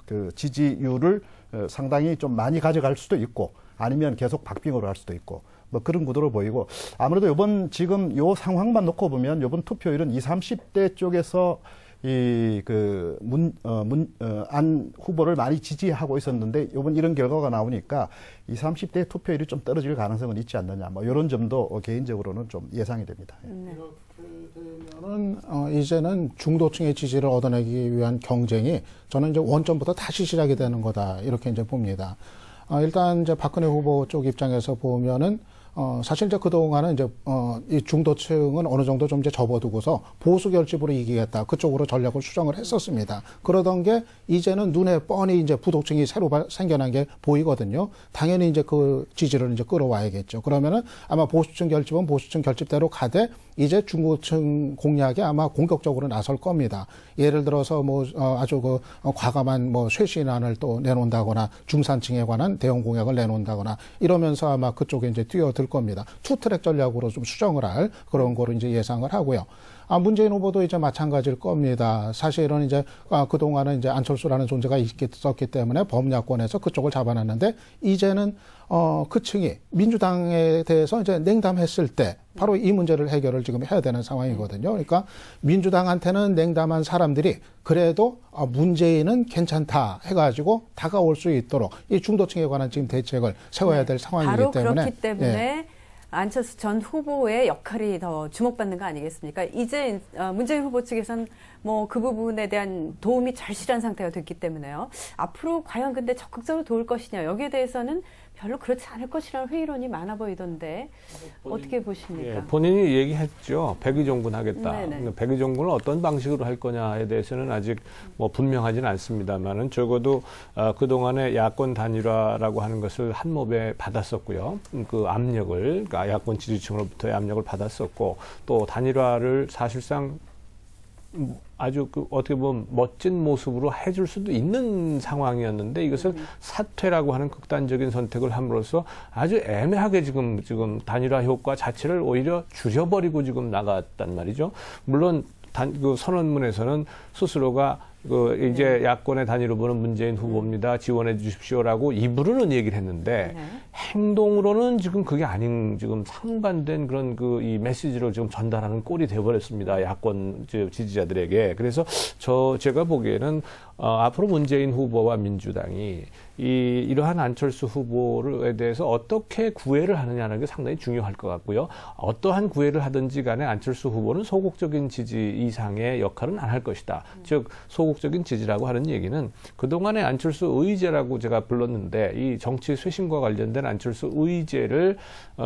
S9: 그 지지율을 상당히 좀 많이 가져갈 수도 있고 아니면 계속 박빙으로 할 수도 있고 뭐 그런 구도로 보이고 아무래도 요번 지금 요 상황만 놓고 보면 요번 투표율은 20, 30대 쪽에서 안 후보를 많이 지지하고 있었는데 요번 이런 결과가 나오니까 20, 30대 투표율이 좀 떨어질 가능성은 있지 않느냐 뭐 이런 점도 개인적으로는 좀 예상이 됩니다.
S10: 이렇게 되면은 이제는 중도층의 지지를 얻어내기 위한 경쟁이 저는 이제 원점부터 다시 시작이 되는 거다 이렇게 이제 봅니다. 일단 이제 박근혜 후보 쪽 입장에서 보면은 사실 이제 그동안은 이제 이 중도층은 어느 정도 좀 이제 접어두고서 보수 결집으로 이기겠다 그쪽으로 전략을 수정을 했었습니다. 그러던 게 이제는 눈에 뻔히 이제 부도층이 새로 생겨난 게 보이거든요. 당연히 이제 그 지지를 이제 끌어와야겠죠. 그러면은 아마 보수층 결집은 보수층 결집대로 가되 이제 중도층 공략에 아마 공격적으로 나설 겁니다. 예를 들어서 뭐 아주 그 과감한 뭐 쇄신안을 또 내놓는다거나 중산층에 관한 대응 공약을 내놓는다거나 이러면서 아마 그쪽에 이제 뛰어들 겁니다. 투트랙 전략으로 좀 수정을 할 그런 거를 이제 예상을 하고요. 문재인 후보도 이제 마찬가지일 겁니다. 사실은 이제 그동안은 이제 안철수라는 존재가 있었기 때문에 범야권에서 그쪽을 잡아놨는데 이제는 그 층이 민주당에 대해서 이제 냉담했을 때 바로 이 문제를 해결을 지금 해야 되는 상황이거든요. 그러니까 민주당한테는 냉담한 사람들이 그래도 문재인은 괜찮다 해가지고 다가올 수 있도록 이 중도층에 관한 지금 대책을 세워야 될 상황이기
S6: 바로
S10: 때문에.
S6: 그렇기 때문에 안철수 전 후보의 역할이 더 주목받는 거 아니겠습니까? 이제 문재인 후보 측에서는 뭐 그 부분에 대한 도움이 절실한 상태가 됐기 때문에요. 앞으로 과연 근데 적극적으로 도울 것이냐 여기에 대해서는 별로 그렇지 않을 것이라는 회의론이 많아 보이던데 어떻게 보십니까?
S7: 예, 본인이 얘기했죠. 백의종군 하겠다.
S6: 네네.
S7: 백의종군을 어떤 방식으로 할 거냐에 대해서는 아직 뭐 분명하지는 않습니다만은 적어도 그동안의 야권 단일화라고 하는 것을 한몫에 받았었고요. 그 압력을 그러니까 야권 지지층으로부터의 압력을 받았었고 또 단일화를 사실상 아주 그 어떻게 보면 멋진 모습으로 해줄 수도 있는 상황이었는데 이것을 사퇴라고 하는 극단적인 선택을 함으로써 아주 애매하게 지금 단일화 효과 자체를 오히려 줄여버리고 지금 나갔단 말이죠. 물론 그 선언문에서는 스스로가 이제 야권의 단일 후보는 문재인 후보입니다. 지원해 주십시오라고 입으로는 얘기를 했는데 행동으로는 지금 그게 아닌 지금 상반된 그런 이 메시지를 지금 전달하는 꼴이 되어버렸습니다. 야권 지지자들에게. 그래서 제가 보기에는 앞으로 문재인 후보와 민주당이 이러한 안철수 후보에 대해서 어떻게 구애를 하느냐는 게 상당히 중요할 것 같고요. 어떠한 구애를 하든지 간에 안철수 후보는 소극적인 지지 이상의 역할은 안 할 것이다. 즉 소극적인 지지라고 하는 얘기는 그동안의 안철수 의제라고 제가 불렀는데 이 정치 쇄신과 관련된 안철수 의제를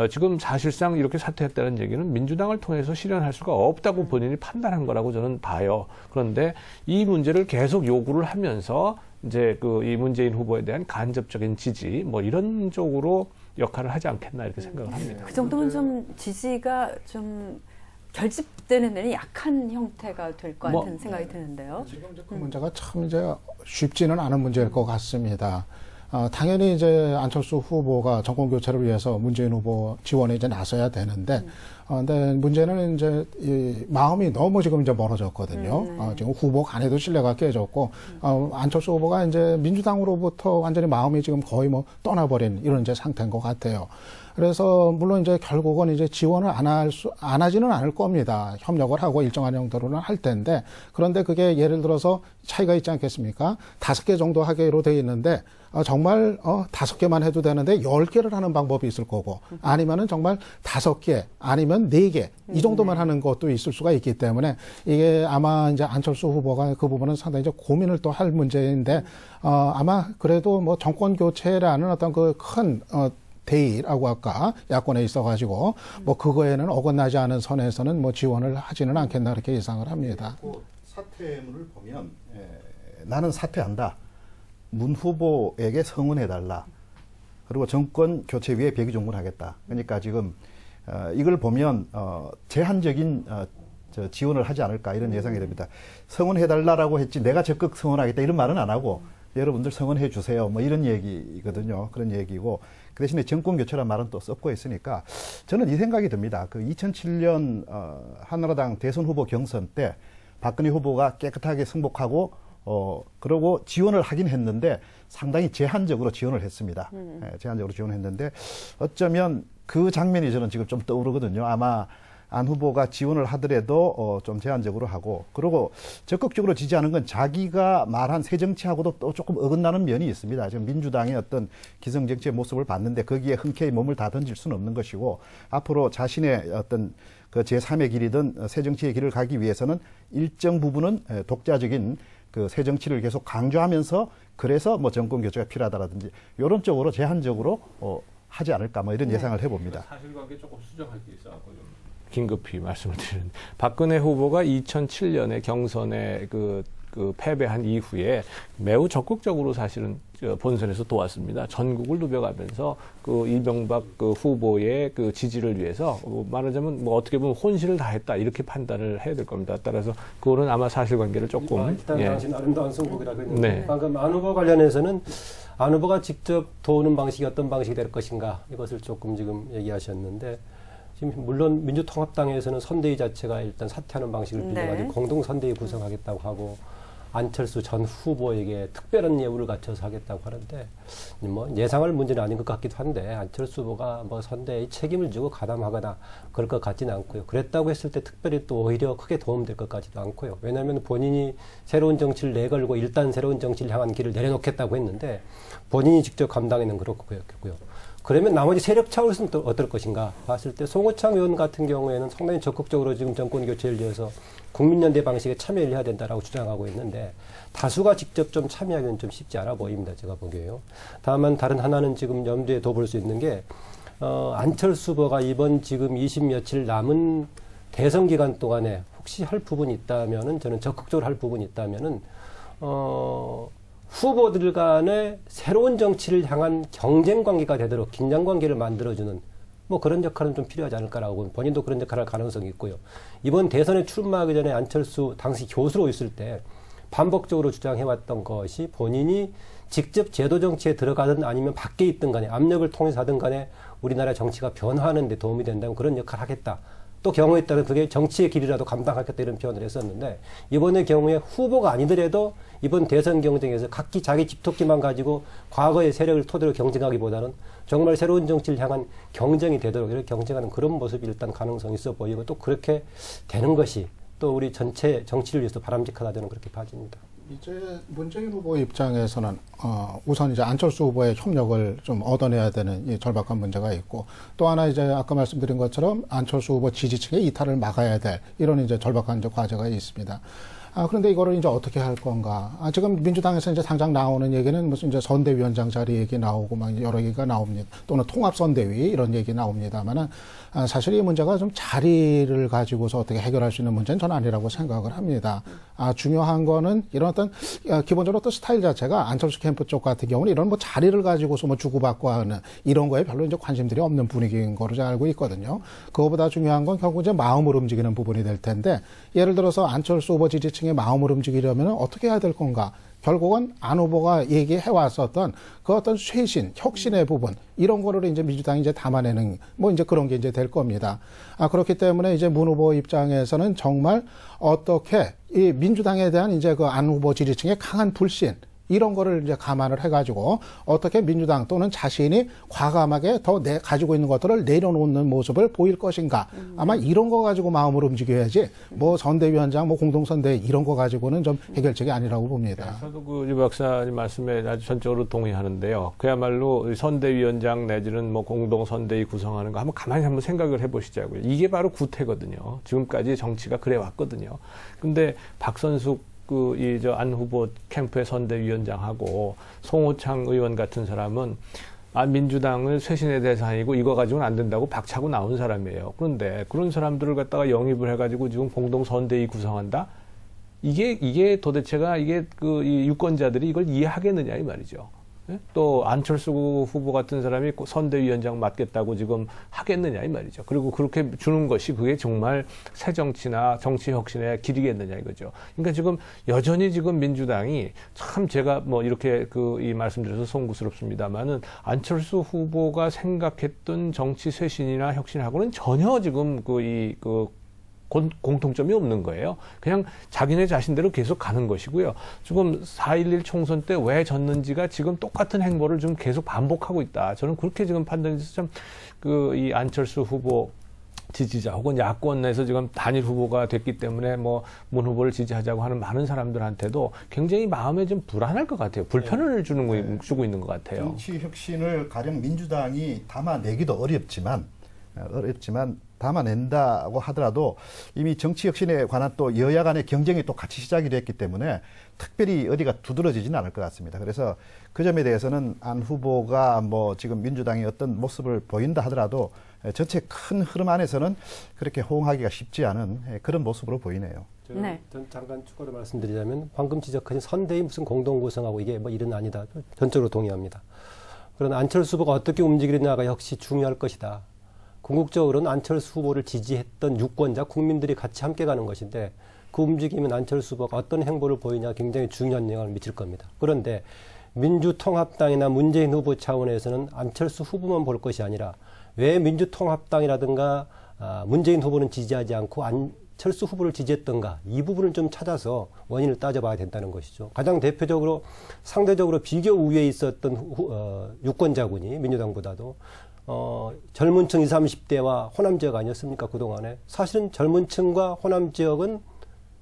S7: 지금 사실상 이렇게 사퇴했다는 얘기는 민주당을 통해서 실현할 수가 없다고 본인이 판단한 거라고 저는 봐요. 그런데 이 문제를 계속 요구를 하면서 이제 이 문재인 후보에 대한 간접적인 지지 뭐 이런 쪽으로 역할을 하지 않겠나 이렇게 생각을 합니다.
S6: 그 정도면 좀 지지가 좀 결집되는 데는 약한 형태가 될 것 같은 생각이 드는데요.
S10: 지금 그 문제가 참 이제 쉽지는 않은 문제일 것 같습니다. 당연히 이제 안철수 후보가 정권 교체를 위해서 문재인 후보 지원에 이제 나서야 되는데, 근데 문제는 이제 이 마음이 너무 지금 이제 멀어졌거든요. 지금 후보 간에도 신뢰가 깨졌고, 안철수 후보가 이제 민주당으로부터 완전히 마음이 지금 거의 뭐 떠나버린 이런 이제 상태인 것 같아요. 그래서 물론 이제 결국은 이제 지원을 안 하지는 않을 겁니다. 협력을 하고 일정한 정도로는 할 텐데, 그런데 그게 예를 들어서 차이가 있지 않겠습니까? 5개 정도 하기로 돼 있는데 정말 5개만 해도 되는데 10개를 하는 방법이 있을 거고, 아니면은 정말 5개 아니면 4개 이 정도만 하는 것도 있을 수가 있기 때문에 이게 아마 이제 안철수 후보가 그 부분은 상당히 이제 고민을 또 할 문제인데, 아마 그래도 뭐 정권 교체라는 어떤 그 큰 대의라고 할까 야권에 있어가지고 뭐 그거에는 어긋나지 않은 선에서는 뭐 지원을 하지는 않겠나 그렇게 예상을 합니다.
S9: 사퇴문을 보면 나는 사퇴한다. 문 후보에게 성원해달라. 그리고 정권 교체 위에 백의종군하겠다. 그러니까 지금 이걸 보면 제한적인 지원을 하지 않을까 이런 예상이 됩니다. 성원해달라라고 했지 내가 적극 성원하겠다 이런 말은 안 하고 여러분들 성원해 주세요. 뭐 이런 얘기거든요. 그런 얘기고 그 대신에 정권 교체란 말은 또 섞고 있으니까 저는 이 생각이 듭니다. 그 2007년 한나라당 대선 후보 경선 때 박근혜 후보가 깨끗하게 승복하고 그러고 지원을 하긴 했는데 상당히 제한적으로 지원을 했습니다. 제한적으로 지원했는데 어쩌면 그 장면이 저는 지금 좀 떠오르거든요. 아마 안 후보가 지원을 하더라도 좀 제한적으로 하고 그리고 적극적으로 지지하는 건 자기가 말한 새 정치하고도 또 조금 어긋나는 면이 있습니다. 지금 민주당의 어떤 기성정치의 모습을 봤는데 거기에 흔쾌히 몸을 다 던질 수는 없는 것이고 앞으로 자신의 어떤 그 제3의 길이든 새 정치의 길을 가기 위해서는 일정 부분은 독자적인 그 새 정치를 계속 강조하면서 그래서 뭐 정권 교체가 필요하다라든지 이런 쪽으로 제한적으로 하지 않을까 뭐 이런 예상을 해봅니다.
S7: 사실관계 조금 수정할 게 있어갖고 좀 긴급히 말씀을 드리는 박근혜 후보가 2007년에 경선에 그 패배한 이후에 매우 적극적으로 사실은 본선에서 도왔습니다. 전국을 누벼가면서 그 이명박 그 후보의 그 지지를 위해서 말하자면 뭐 어떻게 보면 혼신을 다했다 이렇게 판단을 해야 될 겁니다. 따라서 그거는 아마 사실관계를 조금
S8: 일단 당신 아름다운 승복이라 그랬는데
S7: 네.
S8: 방금 안 후보 관련해서는 안 후보가 직접 도우는 방식이 어떤 방식이 될 것인가 이것을 조금 지금 얘기하셨는데. 지금 물론 민주통합당에서는 선대위 자체가 일단 사퇴하는 방식을 빌려가지고 공동 선대위 구성하겠다고 하고 안철수 전 후보에게 특별한 예우를 갖춰서 하겠다고 하는데 뭐 예상할 문제는 아닌 것 같기도 한데 안철수 후보가 뭐 선대위 책임을 지고 가담하거나 그럴 것 같지는 않고요. 그랬다고 했을 때 특별히 또 오히려 크게 도움될 것 같지도 않고요. 왜냐하면 본인이 새로운 정치를 내걸고 일단 새로운 정치를 향한 길을 내려놓겠다고 했는데 본인이 직접 감당에는 그렇고요. 그러면 나머지 세력 차원에서는 또 어떨 것인가 봤을 때 송호창 의원 같은 경우에는 상당히 적극적으로 지금 정권 교체를 위해서 국민연대 방식에 참여를 해야 된다라고 주장하고 있는데 다수가 직접 좀 참여하기는 좀 쉽지 않아 보입니다. 제가 보기에요. 다만 다른 하나는 지금 염두에 둬볼 수 있는 게 안철수 후보가 이번 지금 20며칠 남은 대선 기간 동안에 혹시 할 부분이 있다면은 저는 적극적으로 할 부분이 있다면은 후보들 간의 새로운 정치를 향한 경쟁 관계가 되도록 긴장 관계를 만들어주는 뭐 그런 역할은 좀 필요하지 않을까라고 본인도 그런 역할을 할 가능성이 있고요. 이번 대선에 출마하기 전에 안철수 당시 교수로 있을 때 반복적으로 주장해왔던 것이 본인이 직접 제도 정치에 들어가든 아니면 밖에 있든 간에 압력을 통해서 하든 간에 우리나라 정치가 변화하는 데 도움이 된다면 그런 역할을 하겠다. 또 경우에 따라 그게 정치의 길이라도 감당하겠다 이런 표현을 했었는데 이번의 경우에 후보가 아니더라도 이번 대선 경쟁에서 각기 자기 집토끼만 가지고 과거의 세력을 토대로 경쟁하기보다는 정말 새로운 정치를 향한 경쟁이 되도록 이렇게 경쟁하는 그런 모습이 일단 가능성이 있어 보이고 또 그렇게 되는 것이 또 우리 전체 정치를 위해서 바람직하다 저는 그렇게 봐집니다.
S10: 이제 문재인 후보 입장에서는 우선 이제 안철수 후보의 협력을 좀 얻어내야 되는 이 절박한 문제가 있고 또 하나 이제 아까 말씀드린 것처럼 안철수 후보 지지층의 이탈을 막아야 될 이런 이제 절박한 이제 과제가 있습니다. 그런데 이거를 이제 어떻게 할 건가? 지금 민주당에서 이제 당장 나오는 얘기는 무슨 이제 선대위원장 자리 얘기 나오고 막 여러 얘기가 나옵니다. 또는 통합선대위 이런 얘기 나옵니다만은 사실 이 문제가 좀 자리를 가지고서 어떻게 해결할 수 있는 문제는 저는 아니라고 생각을 합니다. 중요한 거는 이런 어떤 기본적으로 어떤 스타일 자체가 안철수 캠프 쪽 같은 경우는 이런 뭐 자리를 가지고서 뭐 주고받고 하는 이런 거에 별로 이제 관심들이 없는 분위기인 거로 잘 알고 있거든요. 그거보다 중요한 건 결국 이제 마음을 움직이는 부분이 될 텐데 예를 들어서 안철수 후보 지지층의 마음을 움직이려면 어떻게 해야 될 건가? 결국은 안 후보가 얘기해 왔었던 그 어떤 쇄신, 혁신의 부분, 이런 거를 이제 민주당이 이제 담아내는 뭐 이제 그런 게 이제 될 겁니다. 그렇기 때문에 이제 문 후보 입장에서는 정말 어떻게 이 민주당에 대한 이제 그 안 후보 지지층의 강한 불신, 이런 거를 이제 감안을 해가지고 어떻게 민주당 또는 자신이 과감하게 더 가지고 있는 것들을 내려놓는 모습을 보일 것인가. 아마 이런 거 가지고 마음을 움직여야지 뭐 선대위원장, 뭐 공동선대 이런 거 가지고는 좀 해결책이 아니라고 봅니다.
S7: 저도 그 유 박사님 말씀에 아주 전적으로 동의하는데요. 그야말로 선대위원장 내지는 뭐 공동선대위 구성하는 거 한번 생각을 해보시자고요. 이게 바로 구태거든요. 지금까지 정치가 그래 왔거든요. 근데 박선숙 안 후보 캠프의 선대위원장하고 송호창 의원 같은 사람은 민주당을 쇄신의 대상이고 이거 가지고는 안 된다고 박차고 나온 사람이에요. 그런데 그런 사람들을 갖다가 영입을 해가지고 지금 공동선대위 구성한다? 이게 도대체가 이 유권자들이 이걸 이해하겠느냐 이 말이죠. 또 안철수 후보 같은 사람이 선대위원장 맡겠다고 지금 하겠느냐 이 말이죠. 그리고 그렇게 주는 것이 그게 정말 새 정치나 정치 혁신의 길이겠느냐 이거죠. 그러니까 지금 여전히 지금 민주당이 참 제가 뭐 이렇게 이 말씀드려서 송구스럽습니다만은 안철수 후보가 생각했던 정치 쇄신이나 혁신하고는 전혀 지금 공통점이 없는 거예요. 그냥 자기네 자신대로 계속 가는 것이고요. 지금 4.11 총선 때 왜 졌는지가 지금 똑같은 행보를 좀 계속 반복하고 있다. 저는 그렇게 지금 판단해서 참 이 안철수 후보 지지자 혹은 야권에서 지금 단일 후보가 됐기 때문에 뭐 문 후보를 지지하자고 하는 많은 사람들한테도 굉장히 마음에 좀 불안할 것 같아요. 불편을 주고 있는 것 같아요.
S9: 정치 혁신을 가령 민주당이 담아내기도 어렵지만 담아낸다고 하더라도 이미 정치 혁신에 관한 또 여야 간의 경쟁이 또 같이 시작이 됐기 때문에 특별히 어디가 두드러지지는 않을 것 같습니다. 그래서 그 점에 대해서는 안 후보가 뭐 지금 민주당이 어떤 모습을 보인다 하더라도 전체 큰 흐름 안에서는 그렇게 호응하기가 쉽지 않은 그런 모습으로 보이네요.
S8: 전 잠깐 추가로 말씀드리자면 방금 지적하신 선대위 무슨 공동구성하고 이게 뭐 일은 아니다. 전적으로 동의합니다. 그러나 안철수 후보가 어떻게 움직이느냐가 역시 중요할 것이다. 궁극적으로는 안철수 후보를 지지했던 유권자, 국민들이 같이 함께 가는 것인데 그 움직임은 안철수 후보가 어떤 행보를 보이냐 굉장히 중요한 영향을 미칠 겁니다. 그런데 민주통합당이나 문재인 후보 차원에서는 안철수 후보만 볼 것이 아니라 왜 민주통합당이라든가 문재인 후보는 지지하지 않고 안철수 후보를 지지했던가 이 부분을 좀 찾아서 원인을 따져봐야 된다는 것이죠. 가장 대표적으로 상대적으로 비교 우위에 있었던 유권자군이 민주당보다도 젊은 층 20, 30대와 호남 지역 아니었습니까? 그동안에. 사실은 젊은 층과 호남 지역은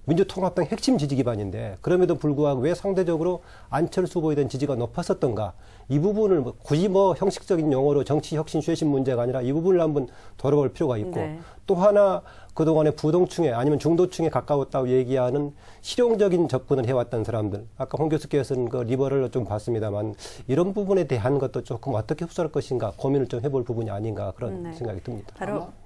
S8: 민주통합당 핵심 지지 기반인데 그럼에도 불구하고 왜 상대적으로 안철수 후보에 대한 지지가 높았었던가 이 부분을 굳이 형식적인 용어로 정치 혁신 쇄신 문제가 아니라 이 부분을 한번 돌아볼 필요가 있고 또 하나 그동안에 부동층에 아니면 중도층에 가까웠다고 얘기하는 실용적인 접근을 해왔던 사람들 아까 홍 교수께서는 그 리버럴로 좀 봤습니다만 이런 부분에 대한 것도 조금 어떻게 흡수할 것인가 고민을 좀 해볼 부분이 아닌가 그런 생각이 듭니다.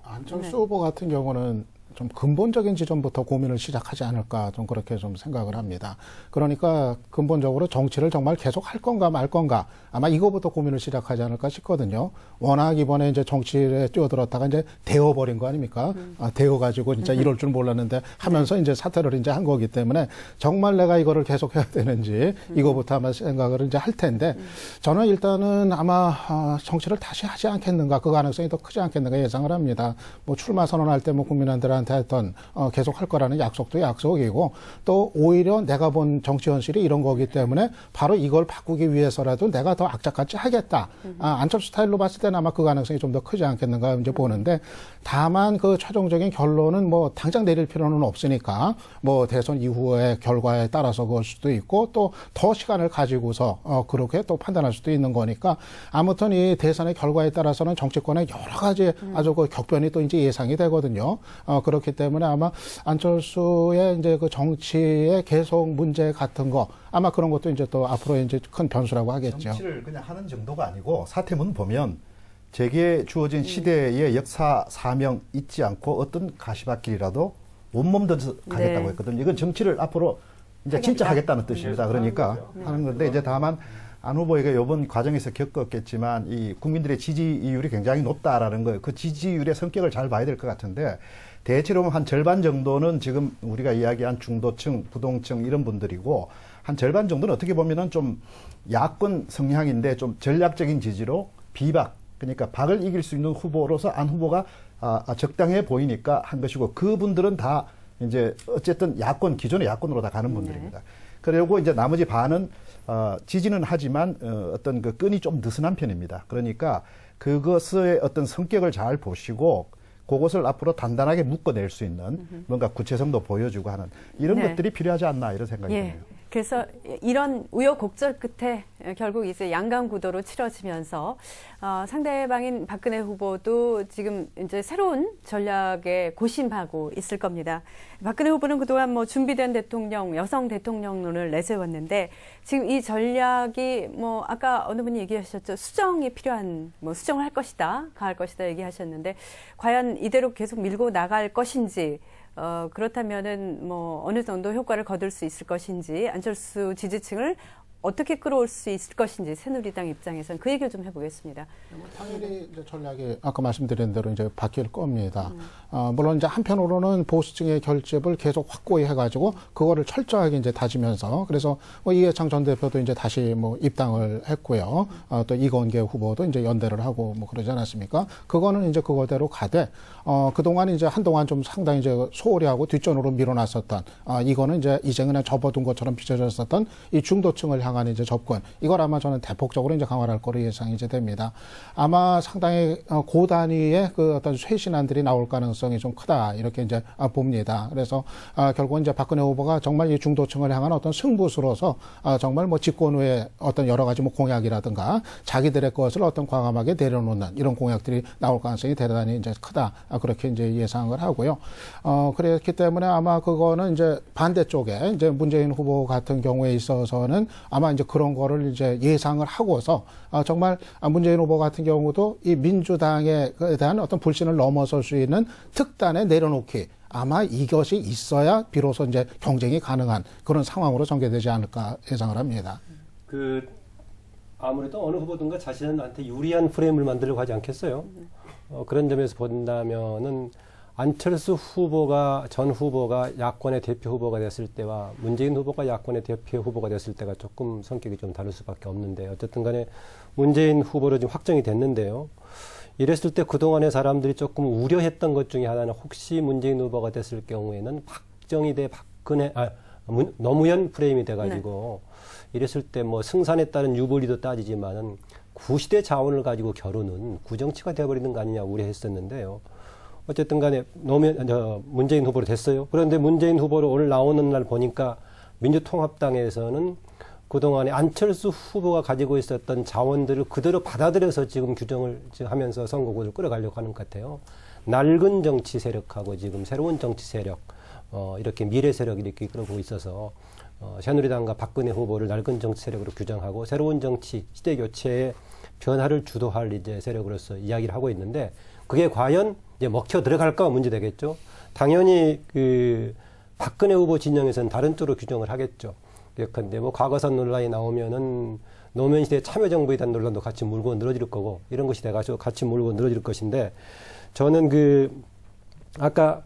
S10: 안철수 후보 같은 경우는 좀 근본적인 지점부터 고민을 시작하지 않을까 좀 그렇게 좀 생각을 합니다. 그러니까 근본적으로 정치를 정말 계속 할 건가 말 건가 아마 이거부터 고민을 시작하지 않을까 싶거든요. 워낙 이번에 이제 정치에 뛰어들었다가 이제 데워버린 거 아닙니까? 데워가지고 진짜 이럴 줄 몰랐는데 하면서 이제 사퇴를 이제 한 거기 때문에 정말 내가 이거를 계속 해야 되는지 이거부터 아마 생각을 이제 할 텐데 저는 일단은 아마 정치를 다시 하지 않겠는가 그 가능성이 더 크지 않겠는가 예상을 합니다. 뭐 출마 선언할 때 뭐 국민들한테 했던 계속 할 거라는 약속도 약속이고 또 오히려 내가 본 정치 현실이 이런 거기 때문에 바로 이걸 바꾸기 위해서라도 내가 더 악착같이 하겠다. 안철수 스타일로 봤을 때는 아마 그 가능성이 좀 더 크지 않겠는가 이제 보는데 다만 그 최종적인 결론은 뭐 당장 내릴 필요는 없으니까 뭐 대선 이후의 결과에 따라서 그럴 수도 있고 또 더 시간을 가지고서 그렇게 또 판단할 수도 있는 거니까 아무튼 이 대선의 결과에 따라서는 정치권의 여러 가지 아주 그 격변이 또 이제 예상이 되거든요. 그렇기 때문에 아마 안철수의 이제 그 정치의 계속 문제 같은 거 아마 그런 것도 이제 또 앞으로 이제 큰 변수라고 하겠죠.
S9: 정치를 그냥 하는 정도가 아니고 사태문 보면 제게 주어진 시대의 역사 사명 잊지 않고 어떤 가시밭길이라도 온몸 던져 가겠다고 했거든요. 이건 정치를 앞으로 이제 진짜 하겠다는 뜻입니다. 그러니까 하는 건데 이제 다만 안 후보에게 이번 과정에서 겪었겠지만 이 국민들의 지지율이 굉장히 높다라는 거예요. 그 지지율의 성격을 잘 봐야 될 것 같은데 대체로 한 절반 정도는 지금 우리가 이야기한 중도층, 부동층 이런 분들이고 한 절반 정도는 어떻게 보면은 좀 야권 성향인데 좀 전략적인 지지로 비박 그러니까 박을 이길 수 있는 후보로서 안 후보가 적당해 보이니까 한 것이고 그분들은 다 이제 어쨌든 야권 기존의 야권으로 다 가는 분들입니다. 그리고 이제 나머지 반은 지지는 하지만 어떤 그 끈이 좀 느슨한 편입니다. 그러니까 그것의 어떤 성격을 잘 보시고 그것을 앞으로 단단하게 묶어낼 수 있는 뭔가 구체성도 보여주고 하는 이런 것들이 필요하지 않나 이런 생각이 드네요.
S6: 그래서 이런 우여곡절 끝에 결국 이제 양강 구도로 치러지면서 상대방인 박근혜 후보도 지금 이제 새로운 전략에 고심하고 있을 겁니다. 박근혜 후보는 그동안 뭐 준비된 대통령, 여성 대통령론을 내세웠는데 지금 이 전략이 뭐 아까 어느 분이 얘기하셨죠. 수정이 필요한 뭐 수정을 할 것이다, 가할 것이다 얘기하셨는데 과연 이대로 계속 밀고 나갈 것인지 그렇다면은 뭐 어느 정도 효과를 거둘 수 있을 것인지 안철수 지지층을 어떻게 끌어올 수 있을 것인지 새누리당 입장에서는 그 얘기를 좀 해보겠습니다.
S10: 당연히 이제 전략이 아까 말씀드린 대로 이제 바뀔 겁니다. 물론 이제 한편으로는 보수층의 결집을 계속 확고히 해가지고 그거를 철저하게 이제 다지면서 그래서 뭐 이해창 전 대표도 이제 다시 뭐 입당을 했고요. 또 이건계 후보도 이제 연대를 하고 뭐 그러지 않았습니까? 그거는 이제 그거대로 가되 그동안 이제 한동안 좀 상당히 이제 소홀히 하고 뒷전으로 밀어놨었던 이거는 이제 그냥 접어둔 것처럼 비춰졌었던 이 중도층을 향한 이제 접근 이걸 아마 저는 대폭적으로 이제 강화할 거로 예상이 이제 됩니다. 아마 상당히 고단위의 그 어떤 쇄신안들이 나올 가능성이 좀 크다 이렇게 이제 봅니다. 그래서 결국은 이제 박근혜 후보가 정말 이 중도층을 향한 어떤 승부수로서 정말 뭐 집권 후에 어떤 여러 가지 뭐 공약이라든가 자기들의 것을 어떤 과감하게 내려놓는 이런 공약들이 나올 가능성이 대단히 이제 크다 그렇게 이제 예상을 하고요. 그랬기 때문에 아마 그거는 이제 반대쪽에 이제 문재인 후보 같은 경우에 있어서는 아마 이제 그런 거를 이제 예상을 하고서 정말 문재인 후보 같은 경우도 이 민주당에 대한 어떤 불신을 넘어설 수 있는 특단에 내려놓기 아마 이것이 있어야 비로소 이제 경쟁이 가능한 그런 상황으로 전개되지 않을까 예상을 합니다.
S8: 아무래도 어느 후보든가 자신한테 유리한 프레임을 만들려고 하지 않겠어요? 그런 점에서 본다면은 안철수 후보가 전 후보가 야권의 대표 후보가 됐을 때와 문재인 후보가 야권의 대표 후보가 됐을 때가 조금 성격이 좀 다를 수밖에 없는데 어쨌든 간에 문재인 후보로 지금 확정이 됐는데요. 이랬을 때 그동안의 사람들이 조금 우려했던 것 중에 하나는 혹시 문재인 후보가 됐을 경우에는 박정희 대 박근혜, 노무현 프레임이 돼가지고 이랬을 때 뭐 승산에 따른 유불리도 따지지만은 구시대 자원을 가지고 겨루는 구정치가 돼버리는 거 아니냐 우려했었는데요. 어쨌든 간에 문재인 후보로 됐어요. 그런데 문재인 후보로 오늘 나오는 날 보니까 민주통합당에서는 그동안에 안철수 후보가 가지고 있었던 자원들을 그대로 받아들여서 지금 규정을 하면서 선거구를 끌어가려고 하는 것 같아요. 낡은 정치 세력하고 지금 새로운 정치 세력, 이렇게 미래 세력이 이렇게 끌어오고 있어서 새누리당과 박근혜 후보를 낡은 정치 세력으로 규정하고 새로운 정치 시대 교체의 변화를 주도할 이제 세력으로서 이야기를 하고 있는데 그게 과연 이제 먹혀 들어갈까가 문제되겠죠. 당연히 그 박근혜 후보 진영에서는 다른 쪽으로 규정을 하겠죠. 그런데 뭐 과거사 논란이 나오면은 노무현 시대 참여정부에 대한 논란도 같이 물고 늘어질 거고 이런 것이 돼가지고 같이 물고 늘어질 것인데 저는 그 아까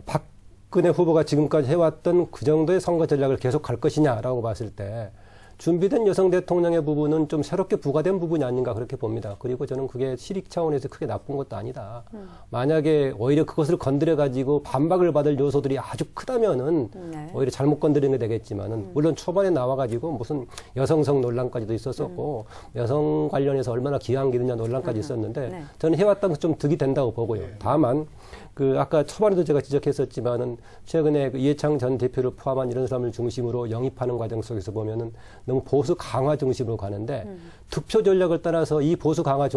S8: 박근혜 후보가 지금까지 해왔던 그 정도의 선거 전략을 계속할 것이냐라고 봤을 때 준비된 여성 대통령의 부분은 좀 새롭게 부과된 부분이 아닌가 그렇게 봅니다. 그리고 저는 그게 실익 차원에서 크게 나쁜 것도 아니다. 만약에 오히려 그것을 건드려가지고 반박을 받을 요소들이 아주 크다면은 오히려 잘못 건드리는 게 되겠지만은 물론 초반에 나와가지고 무슨 여성성 논란까지도 있었었고 여성 관련해서 얼마나 기여한 게 있느냐 논란까지 있었는데 저는 해왔던 것 좀 득이 된다고 보고요. 다만 그 아까 초반에도 제가 지적했었지만은 최근에 그 이해창 전 대표를 포함한 이런 사람을 중심으로 영입하는 과정 속에서 보면은 너무 보수 강화 중심으로 가는데 투표 전략을 따라서 이 보수 강화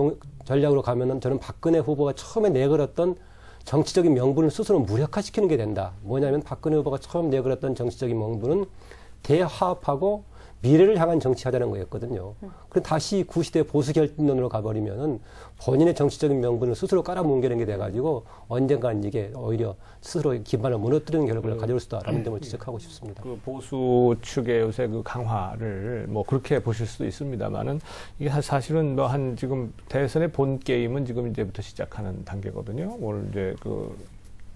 S8: 전략으로 가면은 저는 박근혜 후보가 처음에 내걸었던 정치적인 명분을 스스로 무력화시키는 게 된다. 뭐냐면 박근혜 후보가 처음 내걸었던 정치적인 명분은 대화합하고 미래를 향한 정치하자는 거였거든요. 그럼 다시 구시대 보수 결집론으로 가버리면은 본인의 정치적인 명분을 스스로 깔아뭉개는 게 돼가지고 언젠가는 이게 오히려 스스로 기반을 무너뜨리는 결과를 가져올 수 있다라는 점을 지적하고 싶습니다.
S7: 그 보수 측의 요새 그 강화를 뭐 그렇게 보실 수도 있습니다만은 이게 사실은 뭐 한 지금 대선의 본 게임은 지금 이제부터 시작하는 단계거든요. 오늘 이제 그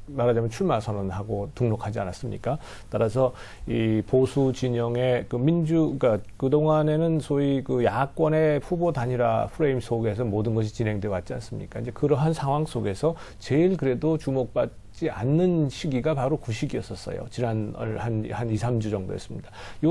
S7: 말하자면 출마 선언하고 등록하지 않았습니까? 따라서 이 보수 진영의 그 그러니까 그동안에는 소위 그 야권의 후보 단일화 프레임 속에서 모든 것이 진행돼 왔지 않습니까? 이제 그러한 상황 속에서 제일 그래도 주목받지 않는 시기가 바로 그 시기였었어요. 지난 한 2, 3주 정도였습니다.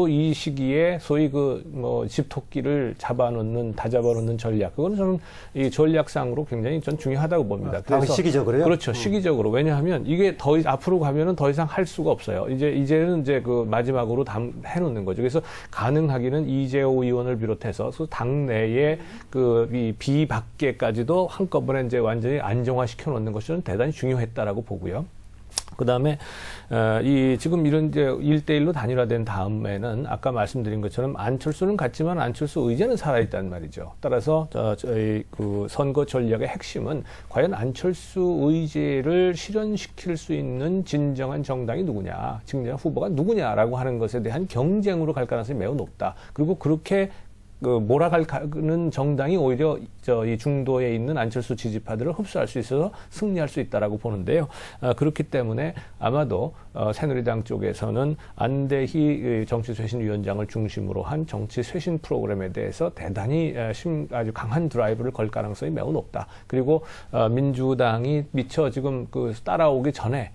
S7: 이 시기에 소위 그 뭐 집토끼를 다잡아놓는 전략. 그거는 저는 이 전략상으로 굉장히 전 중요하다고 봅니다.
S8: 그래서 시기적으로요?
S7: 그렇죠. 시기적으로. 왜냐하면 이게 앞으로 가면은 더 이상 할 수가 없어요. 이제는 그 마지막으로 해놓는 거죠. 그래서 가능하기는 이재호 의원을 비롯해서 당내에 이 비박계까지도 한꺼번에 이제 완전히 안정화시켜 놓는 것은 대단히 중요했다라고 보고요. 그 다음에, 지금 이런 이제 1대1로 단일화된 다음에는 아까 말씀드린 것처럼 안철수는 같지만 안철수 의제는 살아있단 말이죠. 따라서, 저희 그 선거 전략의 핵심은 과연 안철수 의제를 실현시킬 수 있는 진정한 정당이 누구냐, 진정한 후보가 누구냐라고 하는 것에 대한 경쟁으로 갈 가능성이 매우 높다. 그리고 그렇게 몰아가는 정당이 오히려 이 중도에 있는 안철수 지지파들을 흡수할 수 있어서 승리할 수 있다라고 보는데요. 그렇기 때문에 아마도 새누리당 쪽에서는 안대희 정치쇄신위원장을 중심으로 한 정치쇄신 프로그램에 대해서 대단히 아주 강한 드라이브를 걸 가능성이 매우 높다. 그리고 민주당이 미처 지금 따라오기 전에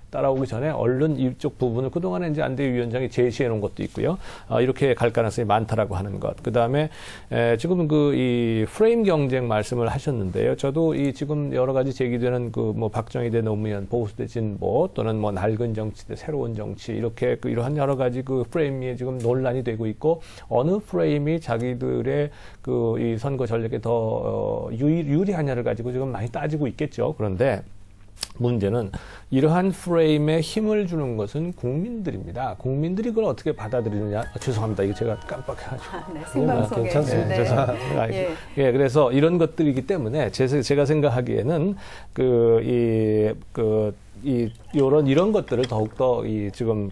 S7: 얼른 이쪽 부분을 그동안에 이제 안대희 위원장이 제시해 놓은 것도 있고요. 이렇게 갈 가능성이 많다라고 하는 것. 그 다음에 지금은 이 프레임 경쟁 말씀을 하셨는데요. 저도 지금 여러 가지 제기되는 뭐 박정희 대 노무현, 보수 대 진보 또는 뭐 낡은 정치 대 새로운 정치 이렇게 이러한 여러 가지 프레임이 지금 논란이 되고 있고 어느 프레임이 자기들의 이 선거 전략에 더 유리하냐를 가지고 지금 많이 따지고 있겠죠. 그런데 문제는 이러한 프레임에 힘을 주는 것은 국민들입니다. 국민들이 그걸 어떻게 받아들이느냐. 죄송합니다. 이거 제가 깜빡해가지고.
S6: 네, 생방송에.
S8: 괜찮습니다.
S6: 죄송합니다.
S7: 예, 그래서 이런 것들이기 때문에 제가 생각하기에는 이런 것들을 더욱더 지금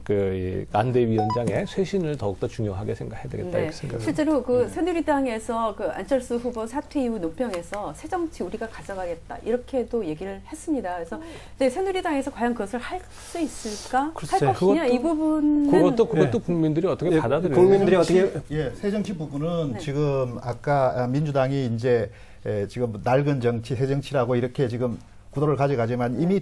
S7: 안대희 위원장의 쇄신을 더욱더 중요하게 생각해야 되겠다 이렇게 생각합니다.
S6: 실제로 새누리당에서 안철수 후보 사퇴 이후 논평에서 새정치 우리가 가져가겠다 이렇게도 얘기를 했습니다. 그래서 새누리당에서 과연 그것을 할 수 있을까? 할 것이냐 이 부분은
S7: 그것도 국민들이 어떻게 받아들여요?
S8: 국민들이 어떻게
S9: 새정치 부분은 지금 아까 민주당이 이제 지금 낡은 정치, 새 정치라고 이렇게 지금 구도를 가져가지만 이미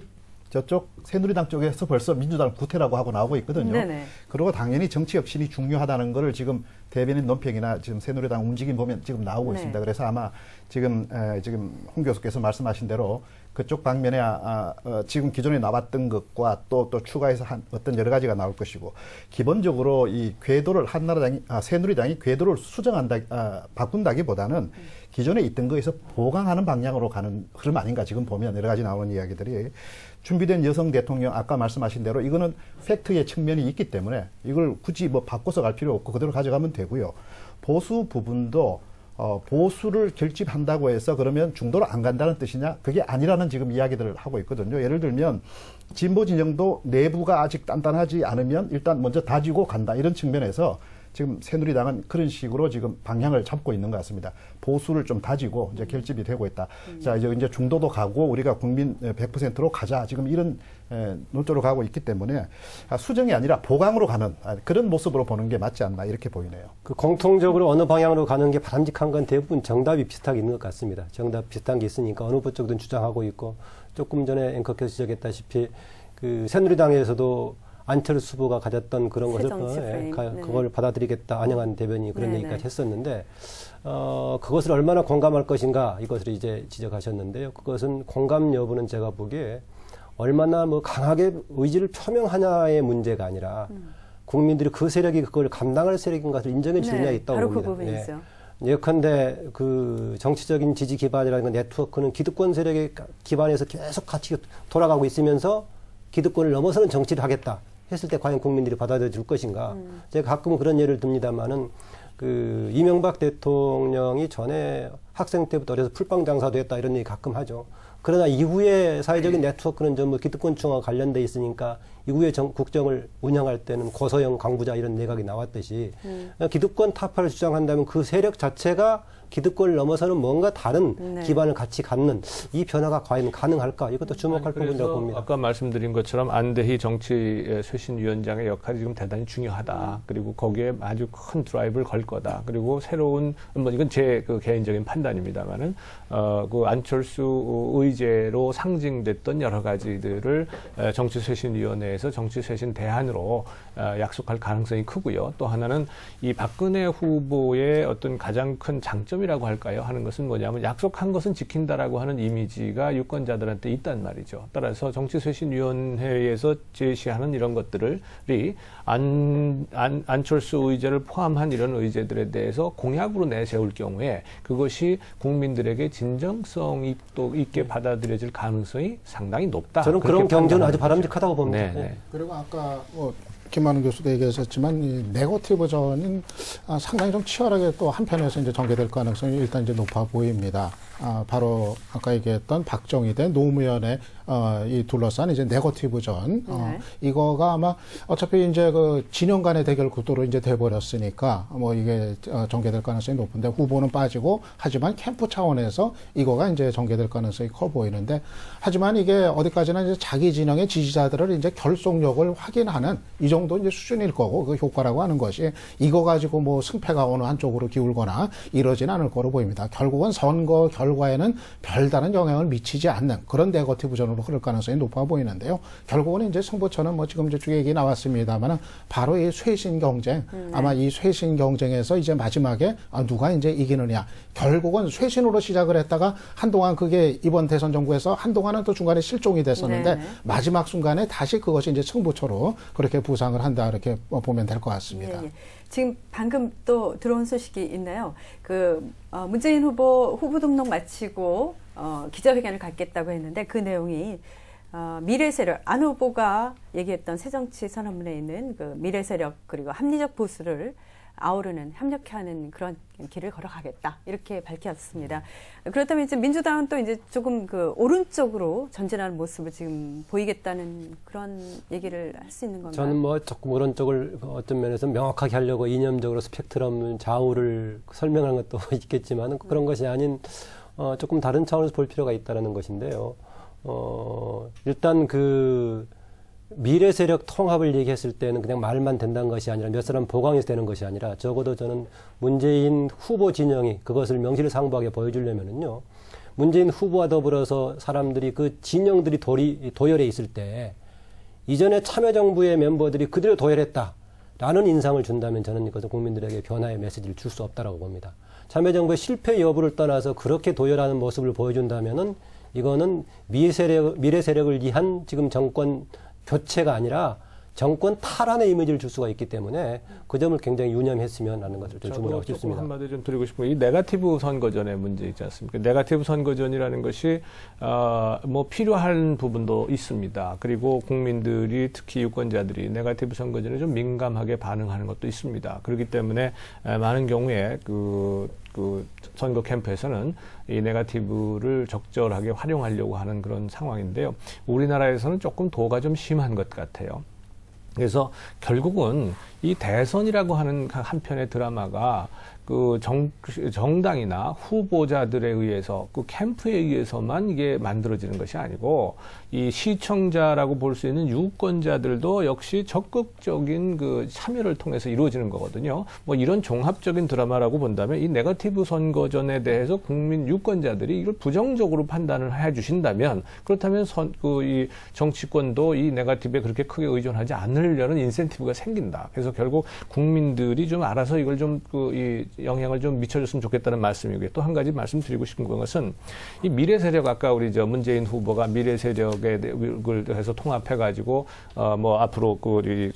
S9: 저쪽 새누리당 쪽에서 벌써 민주당을 구태라고 하고 나오고 있거든요.
S6: 네네.
S9: 그리고 당연히 정치 혁신이 중요하다는 거를 지금 대변인 논평이나 지금 새누리당 움직임 보면 지금 나오고 있습니다. 그래서 아마 지금 홍 교수께서 말씀하신 대로 그쪽 방면에 지금 기존에 나왔던 것과 또 추가해서 어떤 여러 가지가 나올 것이고 기본적으로 이 궤도를 새누리당이 궤도를 바꾼다기보다는 기존에 있던 거에서 보강하는 방향으로 가는 흐름 아닌가 지금 보면 여러 가지 나오는 이야기들이 준비된 여성 대통령 아까 말씀하신 대로 이거는 팩트의 측면이 있기 때문에 이걸 굳이 바꿔서 갈 필요 없고 그대로 가져가면 되고요. 보수 부분도 보수를 결집한다고 해서 그러면 중도로 안 간다는 뜻이냐? 그게 아니라는 지금 이야기들을 하고 있거든요. 예를 들면 진보 진영도 내부가 아직 단단하지 않으면 일단 먼저 다지고 간다. 이런 측면에서 지금 새누리당은 그런 식으로 지금 방향을 잡고 있는 것 같습니다. 보수를 좀 다지고 이제 결집이 되고 있다. 자, 이제 중도도 가고 우리가 국민 100%로 가자. 지금 이런 논조로 가고 있기 때문에 수정이 아니라 보강으로 가는 그런 모습으로 보는 게 맞지 않나 이렇게 보이네요.
S8: 그 공통적으로 어느 방향으로 가는 게 바람직한 건 대부분 정답이 비슷하게 있는 것 같습니다. 정답 비슷한 게 있으니까 어느 쪽든 주장하고 있고 조금 전에 앵커께서 지적했다시피 그 새누리당에서도 안철수 후보가 가졌던 그런 것을 그걸 받아들이겠다 안영한 대변인이 그런 얘기까지 했었는데 그것을 얼마나 공감할 것인가 이것을 이제 지적하셨는데요. 그것은 공감 여부는 제가 보기에 얼마나 뭐 강하게 의지를 표명하냐의 문제가 아니라 국민들이 그 세력이 그걸 감당할 세력인 것을 인정해 주느냐에 있다고
S6: 바로
S8: 봅니다.
S6: 그 부분이죠.
S8: 예컨대 그 정치적인 지지 기반이라는 건 네트워크는 기득권 세력의 기반에서 계속 같이 돌아가고 있으면서 기득권을 넘어서는 정치를 하겠다 했을 때 과연 국민들이 받아들여 줄 것인가. 제가 가끔 그런 예를 듭니다만은 그 이명박 대통령이 전에 학생 때부터 어려서 풀빵 장사도 했다 이런 얘기 가끔 하죠. 그러나 이후에 사회적인 네트워크는 전부 기득권층과 관련돼 있으니까 이후에 국정을 운영할 때는 고소영, 강부자 이런 내각이 나왔듯이 기득권 타파를 주장한다면 그 세력 자체가 기득권을 넘어서는 뭔가 다른 기반을 같이 갖는 이 변화가 과연 가능할까? 이것도 주목할 부분이라고 봅니다.
S7: 아까 말씀드린 것처럼 안대희 정치쇄신위원장의 역할이 지금 대단히 중요하다. 그리고 거기에 아주 큰 드라이브를 걸 거다. 그리고 새로운 뭐 이건 제 그 개인적인 판단입니다만은 그 안철수 의제로 상징됐던 여러 가지들을 정치쇄신위원회에서 정치쇄신 대안으로 약속할 가능성이 크고요. 또 하나는 이 박근혜 후보의 어떤 가장 큰 장점이라고 할까요? 하는 것은 뭐냐면 약속한 것은 지킨다라고 하는 이미지가 유권자들한테 있단 말이죠. 따라서 정치쇄신위원회에서 제시하는 이런 것들이 안철수 의제를 포함한 이런 의제들에 대해서 공약으로 내세울 경우에 그것이 국민들에게 진정성 있게 받아들여질 가능성이 상당히 높다.
S8: 저는 그런 경제는 아주 바람직하다고 봅니다.
S7: 네.
S10: 그리고 아까 김만우 교수도 얘기하셨지만 이 네거티브전은 상당히 좀 치열하게 또 한편에서 이제 전개될 가능성이 일단 이제 높아 보입니다. 바로 아까 얘기했던 박정희 대 노무현의 이 둘러싼 이제 네거티브전 이거가 아마 어차피 이제 그 진영 간의 대결 구도로 이제 돼버렸으니까 뭐 이게 전개될 가능성이 높은데 후보는 빠지고 하지만 캠프 차원에서 이거가 이제 전개될 가능성이 커 보이는데 하지만 이게 어디까지나 이제 자기 진영의 지지자들을 이제 결속력을 확인하는 이 정도 이제 수준일 거고 그 효과라고 하는 것이 이거 가지고 뭐 승패가 어느 한쪽으로 기울거나 이러진 않을 거로 보입니다. 결국은 선거 결과에는 별다른 영향을 미치지 않는 그런 네거티브전으로 흐를 가능성이 높아 보이는데요. 결국은 이제 승부처는 뭐 지금 쭉 얘기 나왔습니다만은 바로 이 쇄신 경쟁 아마 이 쇄신 경쟁에서 이제 마지막에 누가 이제 이기느냐 결국은 쇄신으로 시작을 했다가 한동안 그게 이번 대선 정부에서 한동안은 또 중간에 실종이 됐었는데 마지막 순간에 다시 그것이 이제 승부처로 그렇게 부상을 한다 이렇게 보면 될 것 같습니다.
S6: 지금 방금 또 들어온 소식이 있나요? 문재인 후보 등록 마치고 기자회견을 갖겠다고 했는데 그 내용이 미래 세력 안 후보가 얘기했던 새정치 선언문에 있는 그 미래 세력 그리고 합리적 보수를 아우르는 협력하는 그런 길을 걸어가겠다 이렇게 밝혔습니다. 그렇다면 이제 민주당은 또 이제 조금 그 오른쪽으로 전진하는 모습을 지금 보이겠다는 그런 얘기를 할 수 있는 건가요?
S8: 저는 뭐 조금 오른쪽을 어떤 면에서 명확하게 하려고 이념적으로 스펙트럼 좌우를 설명하는 것도 있겠지만 그런 것이 아닌 조금 다른 차원에서 볼 필요가 있다는 것인데요. 일단 그 미래 세력 통합을 얘기했을 때는 그냥 말만 된다는 것이 아니라 몇 사람 보강해서 되는 것이 아니라 적어도 저는 문재인 후보 진영이 그것을 명실상부하게 보여주려면은요. 문재인 후보와 더불어서 사람들이 그 진영들이 도열해 있을 때 이전에 참여정부의 멤버들이 그대로 도열했다라는 인상을 준다면 저는 이것은 국민들에게 변화의 메시지를 줄 수 없다라고 봅니다. 참여정부의 실패 여부를 떠나서 그렇게 도열하는 모습을 보여준다면은 이거는 미래 세력을 위한 지금 정권 교체가 아니라 정권 탈환의 이미지를 줄 수가 있기 때문에 그 점을 굉장히 유념했으면 하는 것을 좀 주문하고 싶습니다.
S7: 한마디 좀 드리고 싶은 게 이 네거티브 선거전의 문제 있지 않습니까? 네거티브 선거전이라는 것이 뭐 필요한 부분도 있습니다. 그리고 국민들이 특히 유권자들이 네거티브 선거전에 좀 민감하게 반응하는 것도 있습니다. 그렇기 때문에 많은 경우에 그 선거 캠프에서는 이 네거티브를 적절하게 활용하려고 하는 그런 상황인데요. 우리나라에서는 조금 도가 좀 심한 것 같아요. 그래서 결국은 이 대선이라고 하는 한 편의 드라마가 그 정당이나 후보자들에 의해서 그 캠프에 의해서만 이게 만들어지는 것이 아니고 이 시청자라고 볼 수 있는 유권자들도 역시 적극적인 그 참여를 통해서 이루어지는 거거든요. 뭐 이런 종합적인 드라마라고 본다면 이 네거티브 선거전에 대해서 국민 유권자들이 이걸 부정적으로 판단을 해 주신다면 그렇다면 이 정치권도 이 네거티브에 그렇게 크게 의존하지 않으려는 인센티브가 생긴다. 그래서 결국 국민들이 좀 알아서 이걸 좀 이 영향을 좀 미쳐줬으면 좋겠다는 말씀이고요. 또 한 가지 말씀드리고 싶은 것은 이 미래 세력 아까 우리 문재인 후보가 미래 세력에 해서 통합해가지고 뭐 앞으로 그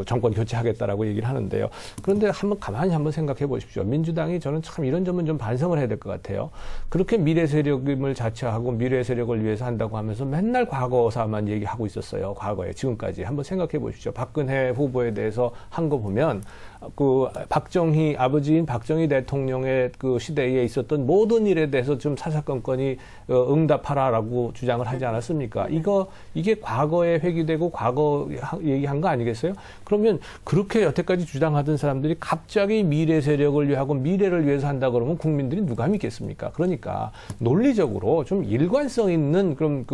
S7: 정권 교체하겠다라고 얘기를 하는데요. 그런데 가만히 한번 생각해 보십시오. 민주당이 저는 참 이런 점은 좀 반성을 해야 될 것 같아요. 그렇게 미래 세력임을 자처하고 미래 세력을 위해서 한다고 하면서 맨날 과거사만 얘기하고 있었어요. 과거에 지금까지 한번 생각해 보십시오. 박근혜 후보에 대해서 한 거 보면 그 아버지인 박정희 대통령의 그 시대에 있었던 모든 일에 대해서 좀 사사건건이 응답하라라고 주장을 하지 않았습니까? 이게 과거에 회귀되고 과거 얘기한 거 아니겠어요? 그러면 그렇게 여태까지 주장하던 사람들이 갑자기 미래 세력을 위하고 미래를 위해서 한다 그러면 국민들이 누가 믿겠습니까? 그러니까 논리적으로 좀 일관성 있는 그럼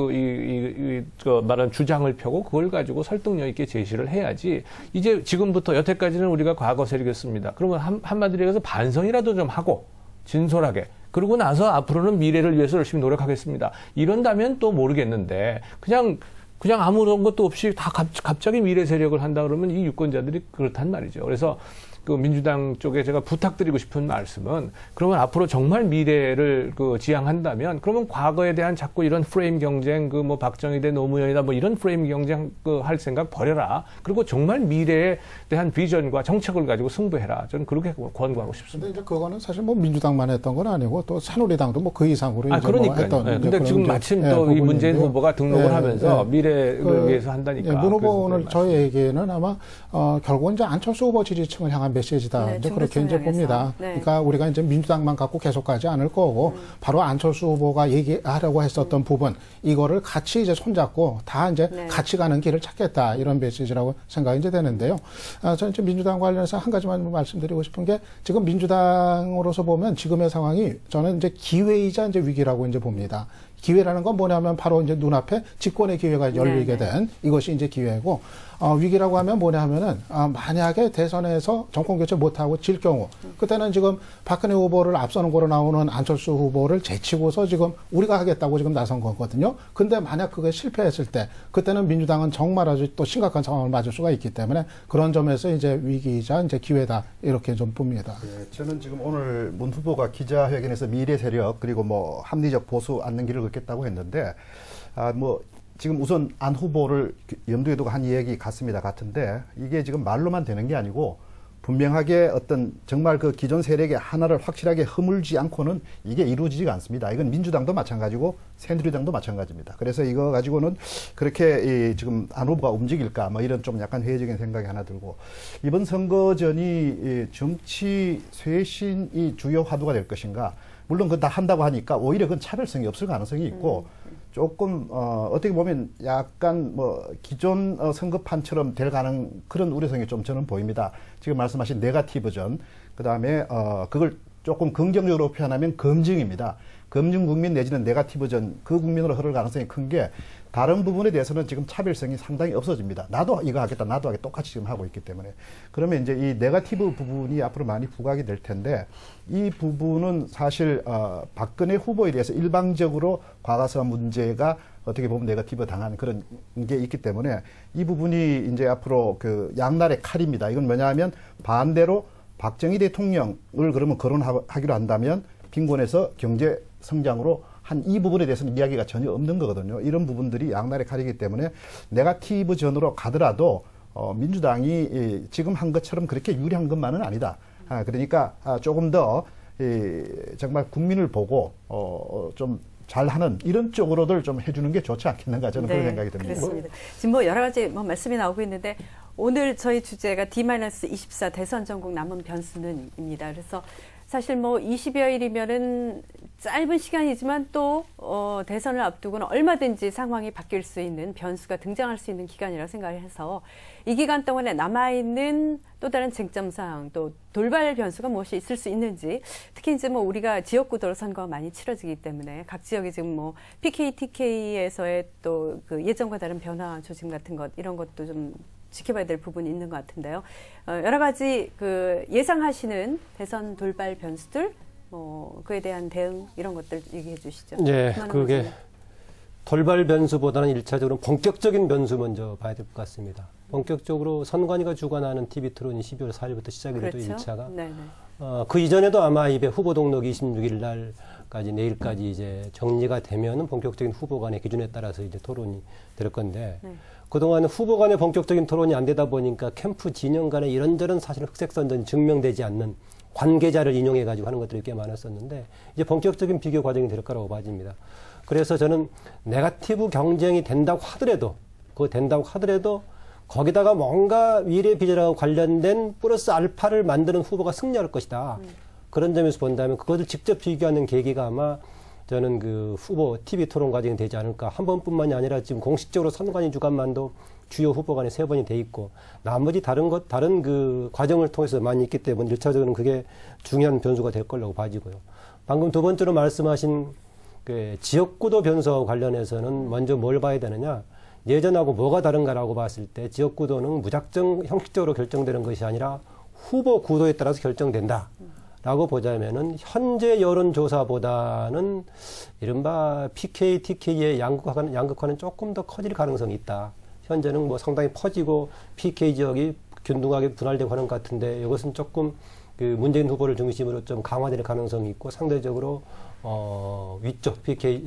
S7: 말한 주장을 펴고 그걸 가지고 설득력 있게 제시를 해야지. 이제 지금부터 여태까지는 우리가 과거 세력이었습니다. 그러면 한마디로 해서 반성이라도 좀 하고 진솔하게. 그러고 나서 앞으로는 미래를 위해서 열심히 노력하겠습니다. 이런다면 또 모르겠는데 그냥 아무런 것도 없이 다 갑자기 미래 세력을 한다 그러면 이 유권자들이 그렇단 말이죠. 그래서 그 민주당 쪽에 제가 부탁드리고 싶은 말씀은 그러면 앞으로 정말 미래를 지향한다면 그러면 과거에 대한 자꾸 이런 프레임 경쟁 뭐 박정희 대 노무현이다 뭐 이런 프레임 경쟁 할 생각 버려라. 그리고 정말 미래에 대한 비전과 정책을 가지고 승부해라. 저는 그렇게 권고하고 싶습니다.
S10: 근데 이제 그거는 사실 뭐 민주당만 했던 건 아니고 또 새누리당도 뭐 그 이상으로 이제
S7: 그러니까요.
S10: 했던.
S7: 네. 근데 지금 마침 또 이 문재인 후보가 등록을 하면서 미래를 위해서 한다니까.
S10: 문 후보 오늘 저희에게는 아마 결국은 이제 안철수 후보 지지층을 향한 메시지다. 이제 그렇게 이제 봅니다. 그러니까 우리가 이제 민주당만 갖고 계속 가지 않을 거고 바로 안철수 후보가 얘기하려고 했었던 부분 이거를 같이 이제 손잡고 다 이제 같이 가는 길을 찾겠다 이런 메시지라고 생각이 이제 되는데요. 저는 이제 민주당 관련해서 한 가지만 말씀드리고 싶은 게 지금 민주당으로서 보면 지금의 상황이 저는 이제 기회이자 이제 위기라고 이제 봅니다. 기회라는 건 뭐냐면 바로 이제 눈앞에 집권의 기회가 열리게 된 이것이 이제 기회고 위기라고 하면 뭐냐 하면은 만약에 대선에서 정권 교체 못하고 질 경우 그때는 지금 박근혜 후보를 앞서는 거로 나오는 안철수 후보를 제치고서 지금 우리가 하겠다고 지금 나선 거거든요. 근데 만약 그게 실패했을 때 그때는 민주당은 정말 아주 또 심각한 상황을 맞을 수가 있기 때문에 그런 점에서 이제 위기이자 이제 기회다 이렇게 좀 봅니다.
S9: 네, 저는 지금 오늘 문 후보가 기자회견에서 미래 세력 그리고 뭐 합리적 보수 앉는 길을 걷겠다고 했는데 지금 우선 안 후보를 염두에 두고 한 이야기 같은데 이게 지금 말로만 되는 게 아니고 분명하게 어떤 정말 그 기존 세력의 하나를 확실하게 허물지 않고는 이게 이루어지지가 않습니다. 이건 민주당도 마찬가지고 새누리당도 마찬가지입니다. 그래서 이거 가지고는 그렇게 지금 안 후보가 움직일까 뭐 이런 좀 약간 회의적인 생각이 하나 들고 이번 선거전이 정치 쇄신이 주요 화두가 될 것인가 물론 그건 다 한다고 하니까 오히려 그건 차별성이 없을 가능성이 있고 조금 어떻게 보면 약간 기존 선거판처럼 될 그런 우려성이 좀 저는 보입니다. 지금 말씀하신 네거티브전 그다음에 그걸 조금 긍정적으로 표현하면 검증입니다. 검증 국민 내지는 네거티브전 그 국민으로 흐를 가능성이 큰 게 다른 부분에 대해서는 지금 차별성이 상당히 없어집니다. 나도 이거 하겠다, 나도 하겠다 똑같이 지금 하고 있기 때문에. 그러면 이제 이 네거티브 부분이 앞으로 많이 부각이 될 텐데 이 부분은 사실 박근혜 후보에 대해서 일방적으로 과거사 문제가 어떻게 보면 네거티브 당한 그런 게 있기 때문에 이 부분이 이제 앞으로 그 양날의 칼입니다. 이건 뭐냐 하면 반대로 박정희 대통령을 그러면 거론하기로 한다면 빈곤에서 경제 성장으로 한 이 부분에 대해서는 이야기가 전혀 없는 거거든요. 이런 부분들이 양날의 칼이기 때문에 네거티브전으로 가더라도 민주당이 지금 한 것처럼 그렇게 유리한 것만은 아니다. 그러니까 조금 더 정말 국민을 보고 좀 잘하는 이런 쪽으로들 좀 해주는 게 좋지 않겠는가 저는 그런 생각이 듭니다.
S6: 그렇습니다. 지금 뭐 여러 가지 말씀이 나오고 있는데 오늘 저희 주제가 D-24 대선 전국 남은 변수는입니다. 그래서 사실 뭐 20여일이면은 짧은 시간이지만 또 대선을 앞두고는 얼마든지 상황이 바뀔 수 있는 변수가 등장할 수 있는 기간이라고 생각을 해서 이 기간 동안에 남아있는 또 다른 쟁점사항 또 돌발 변수가 무엇이 있을 수 있는지 특히 이제 뭐 우리가 지역구도로 선거가 많이 치러지기 때문에 각 지역이 지금 뭐 PK, TK에서의 또 그 예전과 다른 변화 조짐 같은 것 이런 것도 좀 지켜봐야 될 부분이 있는 것 같은데요. 여러 가지 그 예상하시는 대선 돌발 변수들, 그에 대한 대응 이런 것들 얘기해 주시죠.
S8: 네, 그게 돌발 변수보다는 1차적으로 본격적인 변수 먼저 봐야 될 것 같습니다. 본격적으로 선관위가 주관하는 TV 토론이 12월 4일부터 시작이 되죠,
S6: 그렇죠?
S8: 1차가.
S6: 네네.
S8: 그 이전에도 아마 이배 후보 등록 26일 날까지 내일까지 이제 정리가 되면은 본격적인 후보 간의 기준에 따라서 이제 토론이 될 건데. 네. 그동안 후보 간의 본격적인 토론이 안 되다 보니까 캠프 진영 간에 이런저런 사실 흑색선전이 증명되지 않는 관계자를 인용해가지고 하는 것들이 꽤 많았었는데 이제 본격적인 비교 과정이 될 거라고 봐집니다. 그래서 저는 네거티브 경쟁이 된다고 하더라도 거기다가 뭔가 미래 비전하고 관련된 플러스 알파를 만드는 후보가 승리할 것이다. 그런 점에서 본다면 그것을 직접 비교하는 계기가 아마 저는 그 후보 TV 토론 과정이 되지 않을까. 한 번뿐만이 아니라 지금 공식적으로 선관위 주간만도 주요 후보 간에 3번이 돼 있고 나머지 다른 그 과정을 통해서 많이 있기 때문에 1차적으로는 그게 중요한 변수가 될 거라고 봐지고요. 방금 두 번째로 말씀하신 그 지역구도 변수와 관련해서는 먼저 뭘 봐야 되느냐. 예전하고 뭐가 다른가라고 봤을 때 지역구도는 무작정 형식적으로 결정되는 것이 아니라 후보 구도에 따라서 결정된다. 라고 보자면은 현재 여론조사보다는 이른바 PK, TK의 양극화는 조금 더 커질 가능성이 있다. 현재는 뭐 상당히 퍼지고 PK 지역이 균등하게 분할되고 하는 것 같은데 이것은 조금 그 문재인 후보를 중심으로 좀 강화될 가능성이 있고 상대적으로 위쪽 TK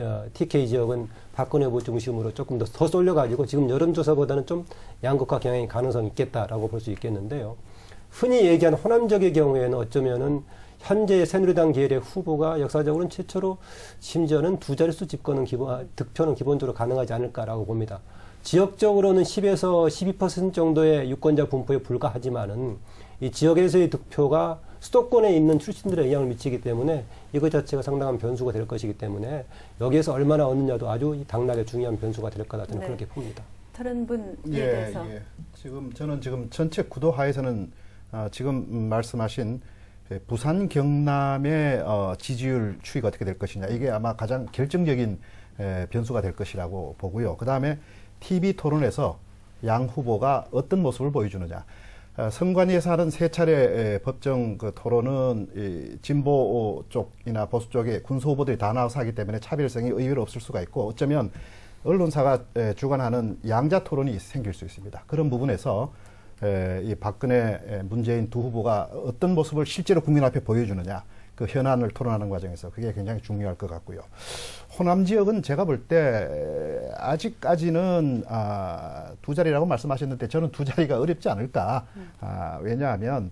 S8: 지역은 박근혜 후보 중심으로 조금 더 쏠려가지고 지금 여론조사보다는 좀 양극화 경향이 가능성이 있겠다라고 볼 수 있겠는데요. 흔히 얘기하는 호남 지역의 경우에는 어쩌면은 현재 새누리당 계열의 후보가 역사적으로는 최초로 심지어는 2자릿수 집권은 득표는 기본적으로 가능하지 않을까라고 봅니다. 지역적으로는 10에서 12% 정도의 유권자 분포에 불과하지만은 이 지역에서의 득표가 수도권에 있는 출신들에 영향을 미치기 때문에 이것 자체가 상당한 변수가 될 것이기 때문에 여기에서 얼마나 얻느냐도 아주 당락의 중요한 변수가 될 거다 저는 그렇게 봅니다.
S6: 다른 분에 대해서
S9: 저는 지금 전체 구도 하에서는 지금 말씀하신 부산 경남의 지지율 추이가 어떻게 될 것이냐 이게 아마 가장 결정적인 변수가 될 것이라고 보고요. 그 다음에 TV 토론에서 양 후보가 어떤 모습을 보여주느냐. 선관위에서 하는 3차례 법정 그 토론은 진보 쪽이나 보수 쪽에 군수 후보들이 다 나와서 하기 때문에 차별성이 의외로 없을 수가 있고 어쩌면 언론사가 주관하는 양자 토론이 생길 수 있습니다. 그런 부분에서 이 박근혜, 문재인 두 후보가 어떤 모습을 실제로 국민 앞에 보여주느냐, 그 현안을 토론하는 과정에서 그게 굉장히 중요할 것 같고요. 호남 지역은 제가 볼 때 아직까지는 2자리라고 말씀하셨는데 저는 2자리가 어렵지 않을까. 왜냐하면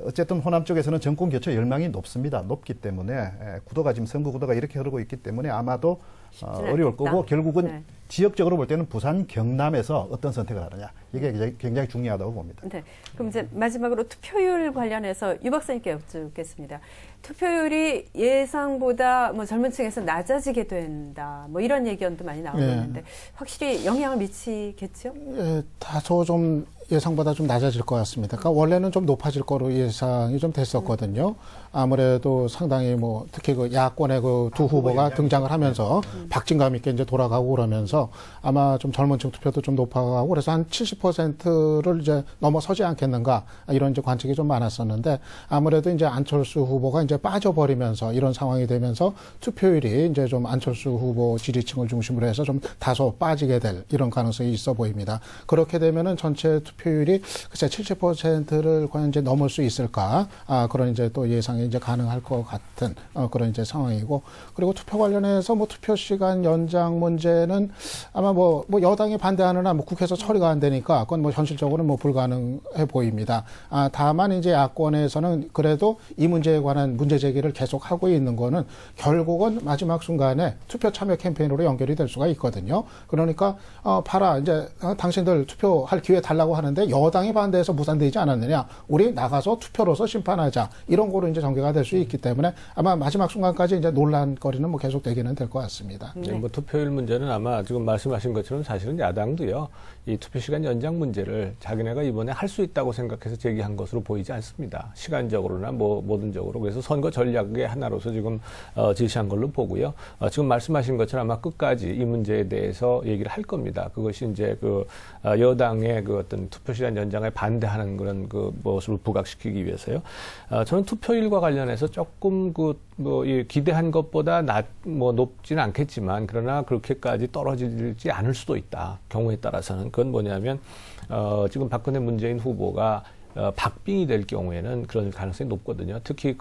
S9: 어쨌든 호남 쪽에서는 정권 교체 열망이 높기 때문에 구도가 지금 선거 구도가 이렇게 흐르고 있기 때문에 아마도 어려울 거고 결국은 지역적으로 볼 때는 부산, 경남에서 어떤 선택을 하느냐 이게 굉장히 중요하다고 봅니다.
S6: 네. 그럼 이제 마지막으로 투표율 관련해서 유 박사님께 여쭙겠습니다. 투표율이 예상보다 뭐 젊은 층에서 낮아지게 된다. 뭐 이런 얘기도 많이 나오고 있는데 확실히 영향을 미치겠죠?
S10: 다소 좀 예상보다 좀 낮아질 것 같습니다. 그러니까 원래는 좀 높아질 거로 예상이 좀 됐었거든요. 아무래도 상당히 뭐 특히 그 야권의 그 두 후보가 등장을 하면서 박진감 있게 이제 돌아가고 그러면서 아마 좀 젊은층 투표도 좀 높아가고 그래서 한 70%를 이제 넘어서지 않겠는가 이런 이제 관측이 좀 많았었는데 아무래도 이제 안철수 후보가 이제 빠져버리면서 이런 상황이 되면서 투표율이 이제 좀 안철수 후보 지지층을 중심으로 해서 좀 다소 빠지게 될 이런 가능성이 있어 보입니다. 그렇게 되면은 전체 투표율이 글쎄 70%를 과연 이제 넘을 수 있을까? 그런 이제 또 예상이 이제 가능할 것 같은 그런 이제 상황이고, 그리고 투표 관련해서 뭐 투표 시간 연장 문제는 아마 뭐 여당이 반대하느나 뭐 국회에서 처리가 안 되니까 그건 뭐 현실적으로는 뭐 불가능해 보입니다. 다만 이제 야권에서는 그래도 이 문제에 관한 문제 제기를 계속 하고 있는 거는 결국은 마지막 순간에 투표 참여 캠페인으로 연결이 될 수가 있거든요. 그러니까 봐라 이제 당신들 투표할 기회 달라고 하는데 여당이 반대해서 무산되지 않았느냐, 우리 나가서 투표로서 심판하자, 이런 거로 이제 전개가 될 수 있기 때문에 아마 마지막 순간까지 이제 논란거리는 뭐 계속 되기는 될 것 같습니다.
S7: 네. 뭐 투표율 문제는 아마 지금 말씀하신 것처럼 사실은 야당도요, 이 투표 시간 연장 문제를 자기네가 이번에 할 수 있다고 생각해서 제기한 것으로 보이지 않습니다. 시간적으로나 뭐 모든적으로. 그래서 선거 전략의 하나로서 지금 제시한 걸로 보고요. 지금 말씀하신 것처럼 아마 끝까지 이 문제에 대해서 얘기를 할 겁니다. 그것이 이제 여당의 어떤 투표 시간 연장에 반대하는 그런 모습을 부각시키기 위해서요. 저는 투표율과 관련해서 조금 기대한 것보다 높지는 않겠지만, 그러나 그렇게까지 떨어지지 않을 수도 있다. 경우에 따라서는. 그건 뭐냐면, 지금 박근혜 문재인 후보가 박빙이 될 경우에는 그런 가능성이 높거든요. 특히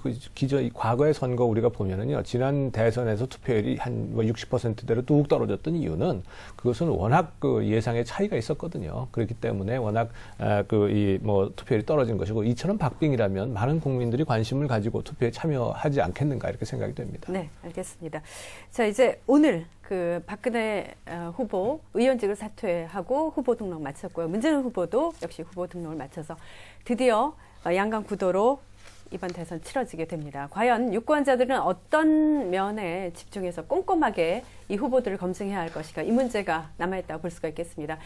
S7: 과거의 선거 우리가 보면은요, 지난 대선에서 투표율이 한 60%대로 뚝 떨어졌던 이유는 그것은 워낙 예상의 차이가 있었거든요. 그렇기 때문에 워낙 투표율이 떨어진 것이고, 이처럼 박빙이라면 많은 국민들이 관심을 가지고 투표에 참여하지 않겠는가, 이렇게 생각이 됩니다.
S6: 네, 알겠습니다. 자, 이제 오늘 박근혜 후보 의원직을 사퇴하고 후보 등록 마쳤고요. 문재인 후보도 역시 후보 등록을 마쳐서 드디어 양강 구도로 이번 대선 치러지게 됩니다. 과연 유권자들은 어떤 면에 집중해서 꼼꼼하게 이 후보들을 검증해야 할 것인가, 이 문제가 남아있다고 볼 수가 있겠습니다.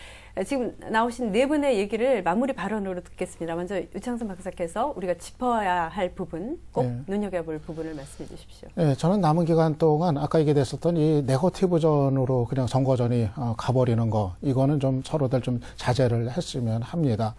S6: 지금 나오신 네 분의 얘기를 마무리 발언으로 듣겠습니다. 먼저 유창순 박사께서 우리가 짚어야 할 부분, 꼭 눈여겨볼 부분을 말씀해 주십시오.
S10: 네, 저는 남은 기간 동안 아까 얘기됐었던 이 네거티브전으로 그냥 선거전이 가버리는 거, 이거는 좀 서로들 좀 자제를 했으면 합니다.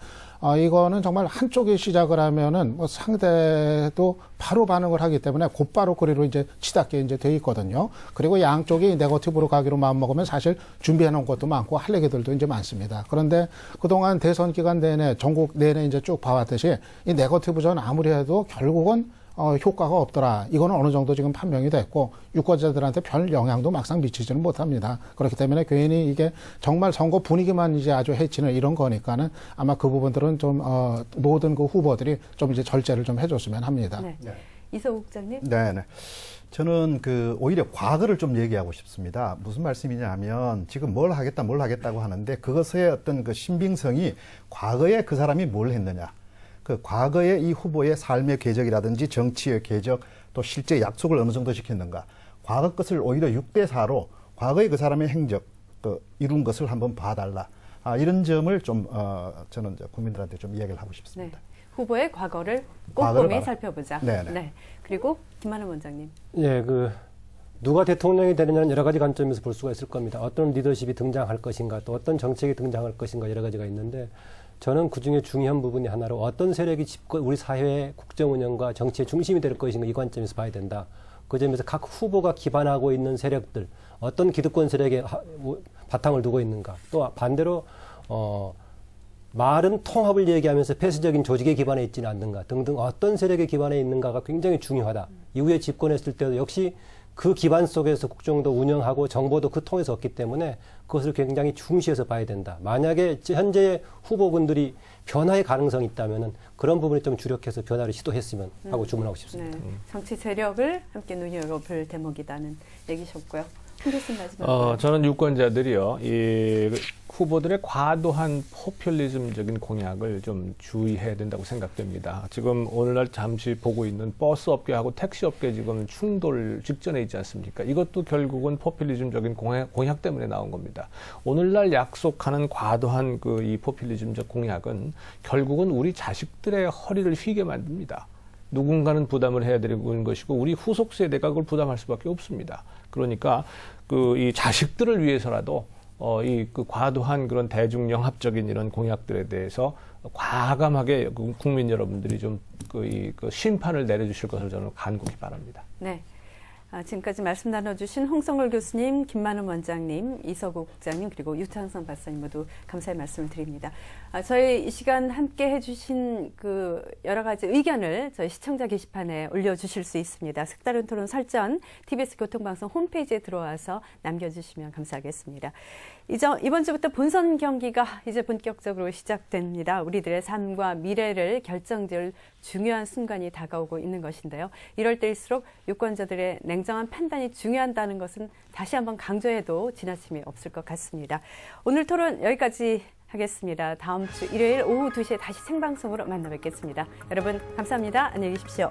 S10: 이거는 정말 한쪽이 시작을 하면은 뭐 상대도 바로 반응을 하기 때문에 곧바로 거리로 이제 치닫게 이제 돼 있거든요. 그리고 양쪽이 네거티브로 가기로 마음먹으면 사실 준비해 놓은 것도 많고 할 얘기들도 이제 많습니다. 그런데 그동안 대선 기간 내내 전국 내내 이제 쭉 봐왔듯이 이 네거티브전 아무리 해도 결국은 효과가 없더라. 이거는 어느 정도 지금 판명이 됐고, 유권자들한테 별 영향도 막상 미치지는 못합니다. 그렇기 때문에 괜히 이게 정말 선거 분위기만 이제 아주 해치는 이런 거니까는 아마 그 부분들은 좀 모든 그 후보들이 좀 이제 절제를 좀 해줬으면 합니다.
S6: 네. 이서욱 국장님.
S9: 네. 저는 오히려 과거를 좀 얘기하고 싶습니다. 무슨 말씀이냐면, 지금 뭘 하겠다고 하는데, 그것의 어떤 그 신빙성이 과거에 그 사람이 뭘 했느냐, 과거에 이 후보의 삶의 궤적이라든지 정치의 궤적, 또 실제 약속을 어느 정도 지켰는가, 과거 것을 오히려 6대4로 과거의 그 사람의 행적, 이룬 것을 한번 봐달라. 이런 점을 좀 저는 국민들한테 좀 이야기를 하고 싶습니다.
S6: 네. 후보의 과거를 꼼꼼히 살펴보자. 네. 그리고 김만원 원장님.
S8: 예, 누가 대통령이 되느냐는 여러 가지 관점에서 볼 수가 있을 겁니다. 어떤 리더십이 등장할 것인가, 또 어떤 정책이 등장할 것인가, 여러 가지가 있는데, 저는 그중에 중요한 부분이 하나로 어떤 세력이 우리 사회의 국정 운영과 정치의 중심이 될 것인가, 이 관점에서 봐야 된다. 그 점에서 각 후보가 기반하고 있는 세력들, 어떤 기득권 세력에 바탕을 두고 있는가, 또 반대로 말은 통합을 얘기하면서 폐쇄적인 조직에 기반해 있지는 않는가 등등, 어떤 세력에 기반해 있는가가 굉장히 중요하다. 이후에 집권했을 때도 역시 그 기반 속에서 국정도 운영하고 정보도 그 통해서 얻기 때문에 그것을 굉장히 중시해서 봐야 된다. 만약에 현재 후보분들이 변화의 가능성이 있다면은 그런 부분에 좀 주력해서 변화를 시도했으면 하고 주문하고 싶습니다.
S6: 네. 정치 세력을 함께 눈여겨볼 대목이다는 얘기셨고요. 한 교수님 마지막으로.
S7: 저는 유권자들이요, 이 후보들의 과도한 포퓰리즘적인 공약을 좀 주의해야 된다고 생각됩니다. 지금 오늘날 잠시 보고 있는 버스 업계하고 택시 업계 지금 충돌 직전에 있지 않습니까? 이것도 결국은 포퓰리즘적인 공약 때문에 나온 겁니다. 오늘날 약속하는 과도한 이 포퓰리즘적 공약은 결국은 우리 자식들의 허리를 휘게 만듭니다. 누군가는 부담을 해야 되는 것이고 우리 후속 세대가 그걸 부담할 수밖에 없습니다. 그러니까 이 자식들을 위해서라도 과도한 그런 대중영합적인 이런 공약들에 대해서 과감하게 국민 여러분들이 좀 심판을 내려주실 것을 저는 간곡히 바랍니다.
S6: 네. 지금까지 말씀 나눠주신 홍성걸 교수님, 김만훈 원장님, 이서구 국장님, 그리고 유창성 박사님 모두 감사의 말씀을 드립니다. 저희 이 시간 함께 해주신 그 여러 가지 의견을 저희 시청자 게시판에 올려주실 수 있습니다. 색다른 토론 설전 TBS 교통방송 홈페이지에 들어와서 남겨주시면 감사하겠습니다. 이번 주부터 본선 경기가 이제 본격적으로 시작됩니다. 우리들의 삶과 미래를 결정질 중요한 순간이 다가오고 있는 것인데요. 이럴 때일수록 유권자들의 냉정한 판단이 중요하다는 것은 다시 한번 강조해도 지나침이 없을 것 같습니다. 오늘 토론 여기까지 하겠습니다. 다음 주 일요일 오후 2시에 다시 생방송으로 만나 뵙겠습니다. 여러분 감사합니다. 안녕히 계십시오.